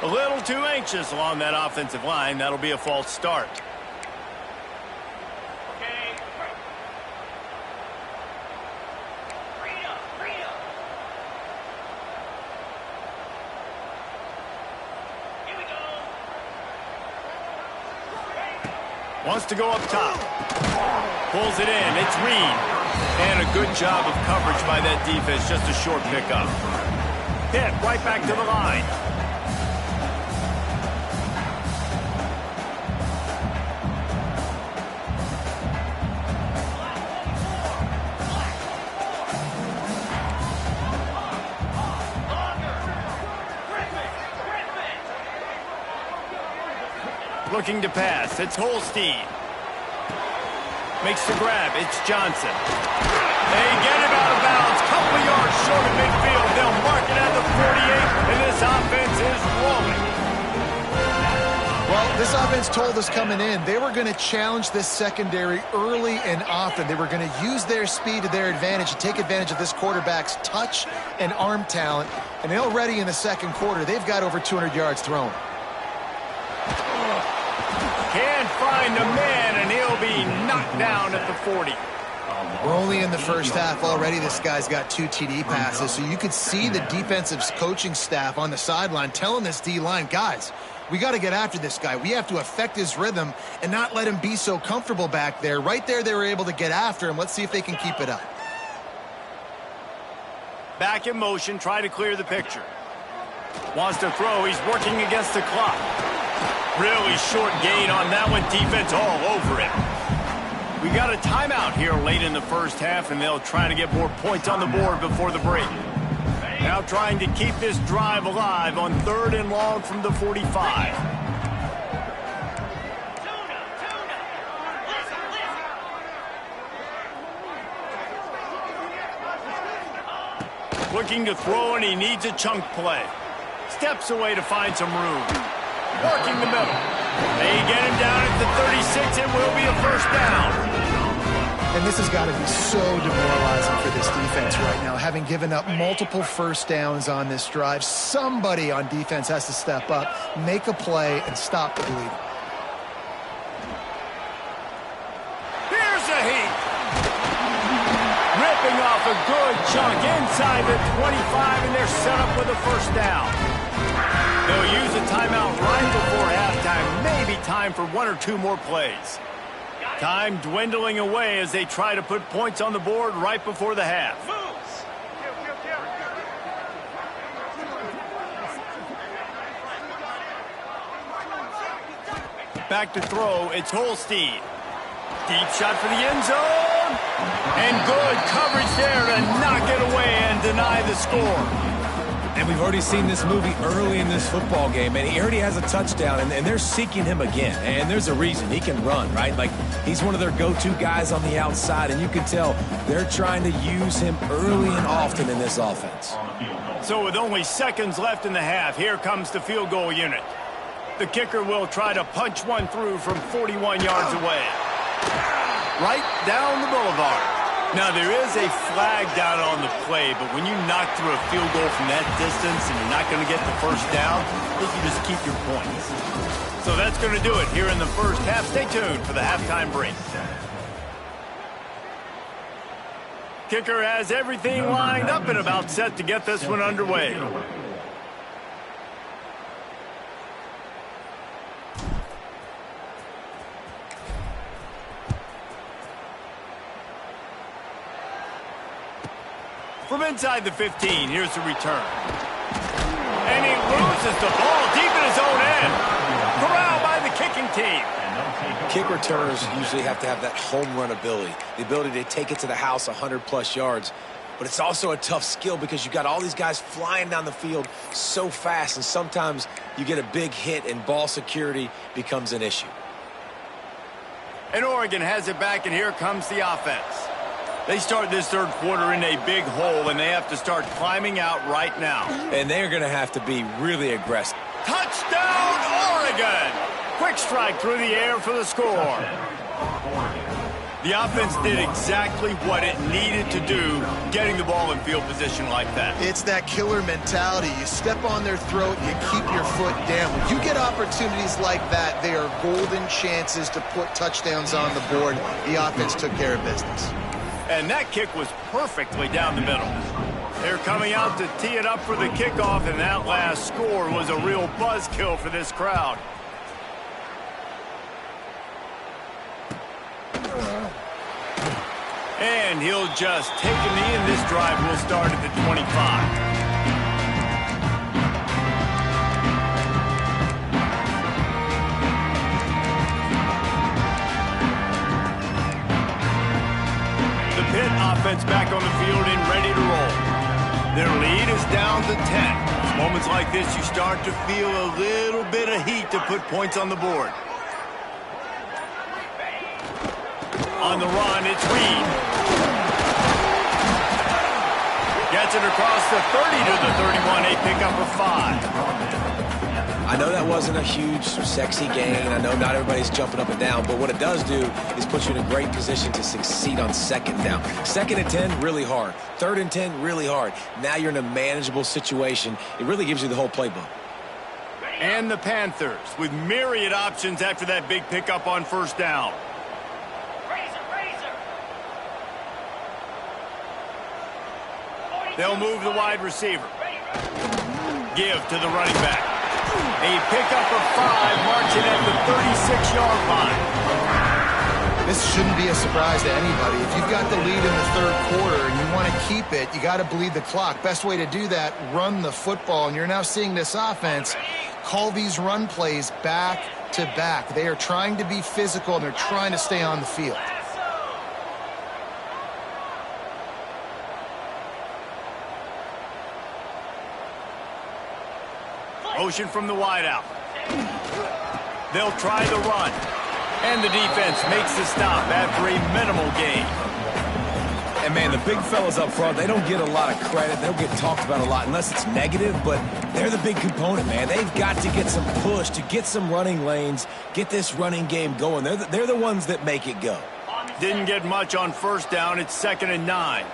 A little too anxious along that offensive line. That'll be a false start. Okay. Freedom. Here we go. Wants to go up top. Pulls it in. It's Reed. And a good job of coverage by that defense. Just a short pickup. Hit right back to the line. Looking to pass. It's Holstein. Makes the grab. It's Johnson. They get him out of bounds. Couple of yards short of midfield. They'll mark it at the 48, and this offense is rolling. Well, This offense told us coming in they were going to challenge this secondary early and often. They were going to use their speed to their advantage and take advantage of this quarterback's touch and arm talent. And already in the second quarter, they've got over 200 yards thrown. Can't find a man, and he'll be knocked down at the 40. We're only in the first half already. This guy's got 2 TD passes, so you could see the defensive coaching staff on the sideline telling this D-line, guys, we got to get after this guy. We have to affect his rhythm and not let him be so comfortable back there. Right there, they were able to get after him. Let's see if they can keep it up. Back in motion, try to clear the picture. Wants to throw. He's working against the clock. Really short gain on that one. Defense all over him. We got a timeout here late in the first half, and they'll try to get more points on the board before the break. Now trying to keep this drive alive on 3rd and long from the 45. Looking to throw, and he needs a chunk play. Steps away to find some room. Working the middle. They get him down at the 36. It will be a first down. And this has got to be so demoralizing for this defense right now. Having given up multiple first downs on this drive, somebody on defense has to step up, make a play, and stop the bleeding. Here's a heat. Ripping off a good chunk inside the 25, and they're set up with a first down. They'll use a timeout right before halftime. Maybe time for 1 or 2 more plays. Time dwindling away as they try to put points on the board right before the half. Back to throw, it's Holstein. Deep shot for the end zone. And good coverage there to knock it away and deny the score. And we've already seen this movie early in this football game, and he already has a touchdown, and they're seeking him again. And there's a reason. He can run, right? Like, he's one of their go-to guys on the outside, and you can tell they're trying to use him early and often in this offense. So with only seconds left in the half, here comes the field goal unit. The kicker will try to punch one through from 41 yards away. Right down the boulevard. Now, there is a flag down on the play, but when you knock through a field goal from that distance and you're not going to get the first down, I think you just keep your points. So that's going to do it here in the first half. Stay tuned for the halftime break. Kicker has everything lined up and about set to get this one underway. From inside the 15, here's the return. And he loses the ball deep in his own end. Corralled by the kicking team. Kick returners usually have to have that home run ability, the ability to take it to the house 100-plus yards. But it's also a tough skill because you got all these guys flying down the field so fast, and sometimes you get a big hit and ball security becomes an issue. And Oregon has it back, and here comes the offense. They start this third quarter in a big hole, and they have to start climbing out right now. And they're going to have to be really aggressive. Touchdown, Oregon! Quick strike through the air for the score. The offense did exactly what it needed to do, getting the ball in field position like that. It's that killer mentality. You step on their throat, you keep your foot down. When you get opportunities like that, they are golden chances to put touchdowns on the board. The offense took care of business. And that kick was perfectly down the middle. They're coming out to tee it up for the kickoff, and that last score was a real buzzkill for this crowd. And he'll just take a knee, and this drive will start at the 25. Offense back on the field and ready to roll. Their lead is down to 10. It's moments like this you start to feel a little bit of heat to put points on the board. On the run, it's Reed. Gets it across the 30 to the 31, a pickup of 5. I know that wasn't a huge, sexy gain. I know not everybody's jumping up and down, but what it does do is put you in a great position to succeed on second down. Second and 10, really hard. Third and 10, really hard. Now you're in a manageable situation. It really gives you the whole playbook. And the Panthers with myriad options after that big pickup on first down. They'll move the wide receiver. Give to the running back. A pickup of 5, marching at the 36-yard line. This shouldn't be a surprise to anybody. If you've got the lead in the third quarter and you want to keep it, you got to bleed the clock. Best way to do that, run the football. And you're now seeing this offense call these run plays back to back. They are trying to be physical and they're trying to stay on the field. Motion from the wideout. They'll try the run. And the defense makes the stop after a minimal gain. And, man, the big fellas up front, they don't get a lot of credit. They don't get talked about a lot unless it's negative, but they're the big component, man. They've got to get some push, to get some running lanes, get this running game going. They're the ones that make it go. Didn't get much on first down. It's 2nd and 9.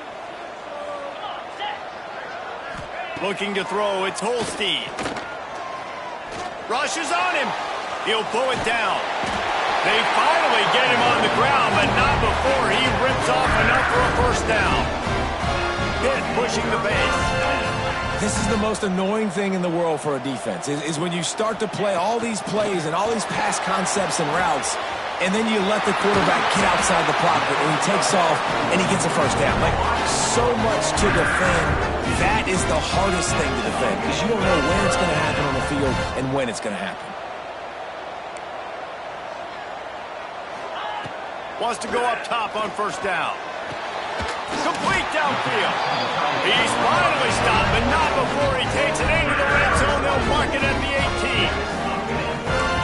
Looking to throw, it's Holstein. Rushes on him. He'll pull it down. They finally get him on the ground, but not before he rips off enough for a first down. Pitt pushing the base. This is the most annoying thing in the world for a defense, is when you start to play all these plays and all these pass concepts and routes, and then you let the quarterback get outside the pocket, and he takes off, and he gets a first down. Like, so much to defend. That is the hardest thing to defend, because you don't know where it's going to happen on the field and when it's going to happen. Wants to go up top on first down. Complete downfield. He's finally stopped, but not before he takes it into the red zone. They'll mark it at the 18.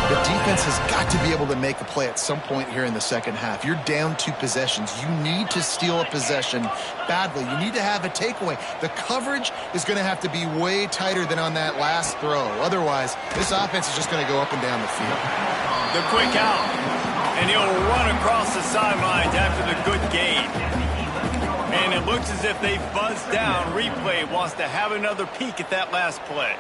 The defense has got to be able to make a play at some point here in the second half. You're down 2 possessions. You need to steal a possession badly. You need to have a takeaway. The coverage is going to have to be way tighter than on that last throw. Otherwise, this offense is just going to go up and down the field. The quick out. And he'll run across the sidelines after the good gain. And it looks as if they've buzzed down. Replay wants to have another peek at that last play.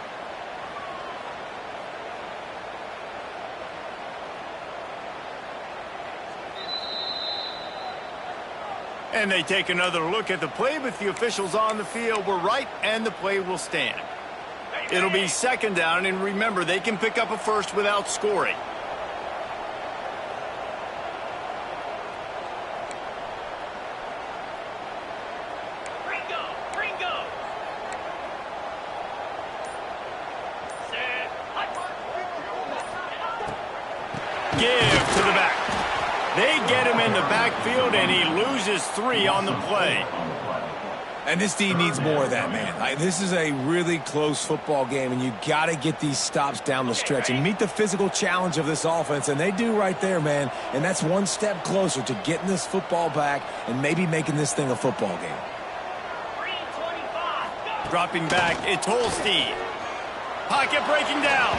And they take another look at the play, but the officials on the field were right, and the play will stand. It'll be 2nd down, and remember, they can pick up a first without scoring. Give to the back. They get him in the backfield, and he loses 3 on the play. And this D needs more of that, man. This is a really close football game, and you got to get these stops down the stretch and meet the physical challenge of this offense, and they do right there, man. And that's one step closer to getting this football back and maybe making this thing a football game. Dropping back, it's Holstein. Pocket breaking down.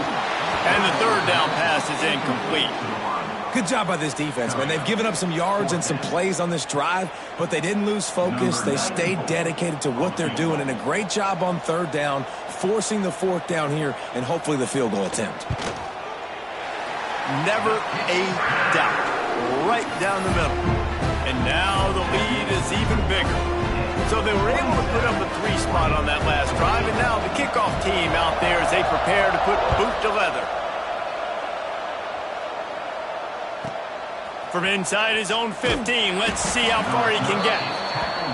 And the 3rd down pass is incomplete. Good job by this defense, man. They've given up some yards and some plays on this drive, but they didn't lose focus. They stayed dedicated to what they're doing, and a great job on 3rd down, forcing the 4th down here, and hopefully the field goal attempt. Never a doubt. Right down the middle. And now the lead is even bigger. So they were able to put up a 3 spot on that last drive, and now the kickoff team out there as they prepare to put boot to leather. From inside his own 15, let's see how far he can get.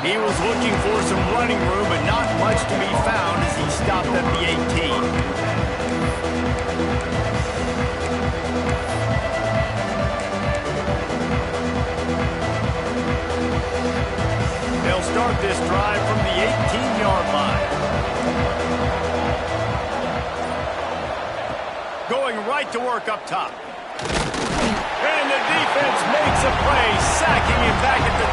He was looking for some running room, but not much to be found as he stopped at the 18. They'll start this drive from the 18-yard line. Going right to work up top. And the defense makes a play, sacking him back at the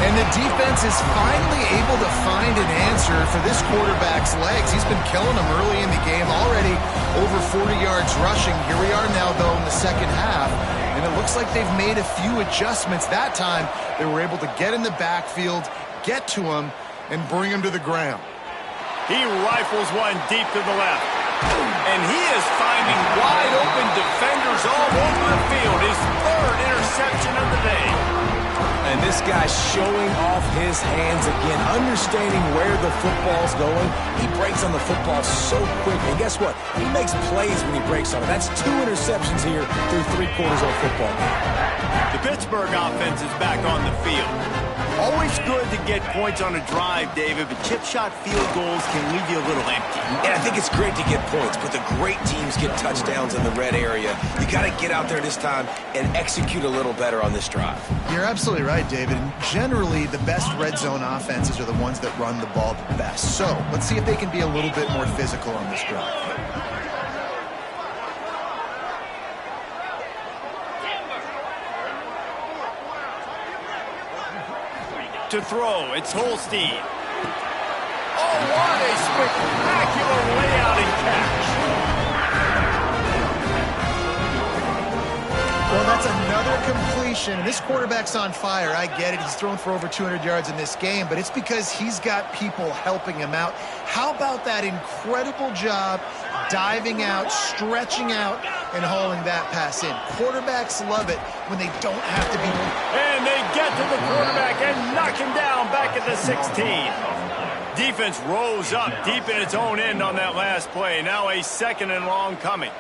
10. And the defense is finally able to find an answer for this quarterback's legs. He's been killing them early in the game, already over 40 yards rushing. Here we are now, though, in the second half, and it looks like they've made a few adjustments. That time, they were able to get in the backfield, get to him, and bring him to the ground. He rifles one deep to the left. And he is finding wide-open defenders all over the field. His third interception of the day. And this guy's showing off his hands again, understanding where the football's going. He breaks on the football so quick. And guess what? He makes plays when he breaks on it. That's 2 interceptions here through 3 quarters of a football game. The Pittsburgh offense is back on the field. Always good to get points on a drive, David, but chip shot field goals can leave you a little empty. And I think it's great to get points, but the great teams get touchdowns in the red area. You got to get out there this time and execute a little better on this drive. You're absolutely right, David. And generally, the best red zone offenses are the ones that run the ball the best. So let's see if they can be a little bit more physical on this drive. To throw, it's Holstein. Oh, what a spectacular layout and catch. Well, that's another completion. And this quarterback's on fire. I get it. He's thrown for over 200 yards in this game, but it's because he's got people helping him out. How about that incredible job diving out, stretching out, and hauling that pass in? Quarterbacks love it when they don't have to be. And they get to the quarterback and knock him down back at the 16. Defense rose up deep in its own end on that last play. Now a 2nd and long coming.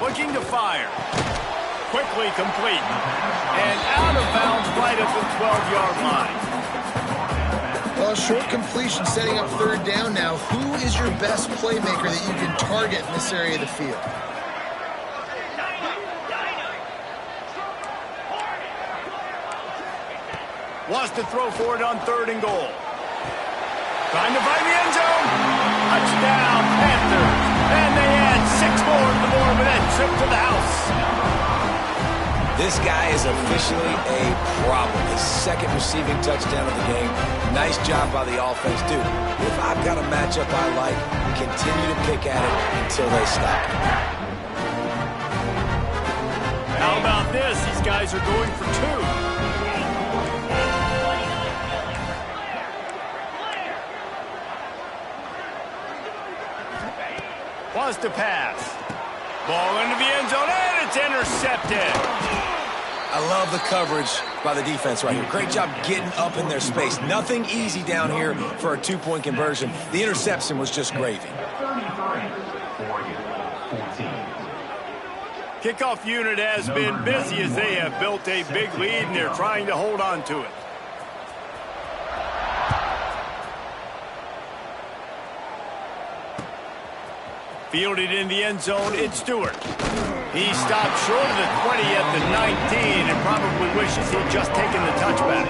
Looking to fire. Quickly complete. And out of bounds right at the 12-yard line. Well, a short completion setting up 3rd down now. Who is your best playmaker that you can target in this area of the field? Wants to throw for it on 3rd and goal. Trying to find the end zone. Touchdown, Panthers. And they add 6 more to the board with that trip to the house. This guy is officially a problem. His 2nd receiving touchdown of the game. Nice job by the offense, dude. If I've got a matchup I like, continue to pick at it until they stop. How about this? These guys are going for 2. Wants to pass. Ball into the end zone, and it's intercepted. I love the coverage by the defense right here. Great job getting up in their space. Nothing easy down here for a 2-point conversion. The interception was just gravy. Kickoff unit has been busy as they have built a big lead, and they're trying to hold on to it. Fielded in the end zone, it's Stewart. He stopped short of the 20 at the 19 and probably wishes he'd just taken the touchback.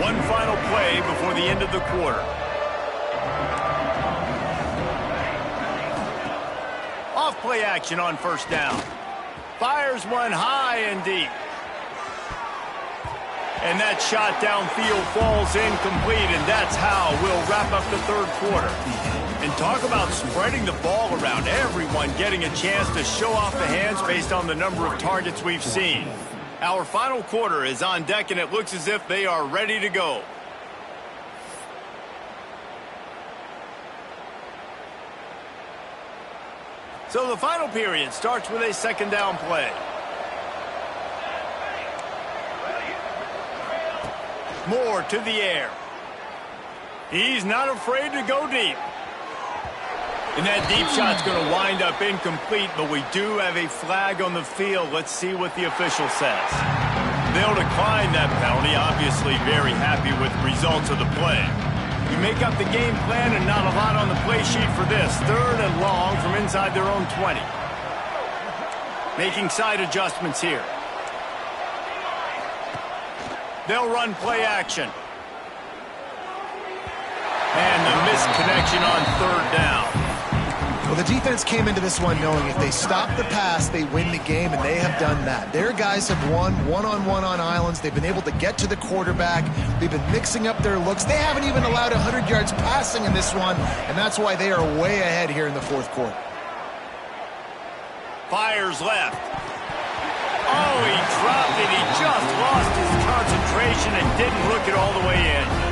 One final play before the end of the quarter. Off-play action on 1st down. Fires one high and deep. And that shot downfield falls incomplete, and that's how we'll wrap up the 3rd quarter. And talk about spreading the ball around. Everyone getting a chance to show off the hands based on the number of targets we've seen. Our final quarter is on deck, and it looks as if they are ready to go. So the final period starts with a 2nd down play. Moore to the air. He's not afraid to go deep. And that deep shot's going to wind up incomplete, but we do have a flag on the field. Let's see what the official says. They'll decline that penalty, obviously very happy with the results of the play. You make up the game plan and not a lot on the play sheet for this. 3rd and long from inside their own 20. Making side adjustments here. They'll run play action. And the missed connection on third down. Well, the defense came into this one knowing if they stop the pass, they win the game, and they have done that. Their guys have won one-on-one on islands. They've been able to get to the quarterback. They've been mixing up their looks. They haven't even allowed 100 yards passing in this one, and that's why they are way ahead here in the fourth quarter. Fires left. Oh, he dropped it. He just lost his concentration and didn't look it all the way in.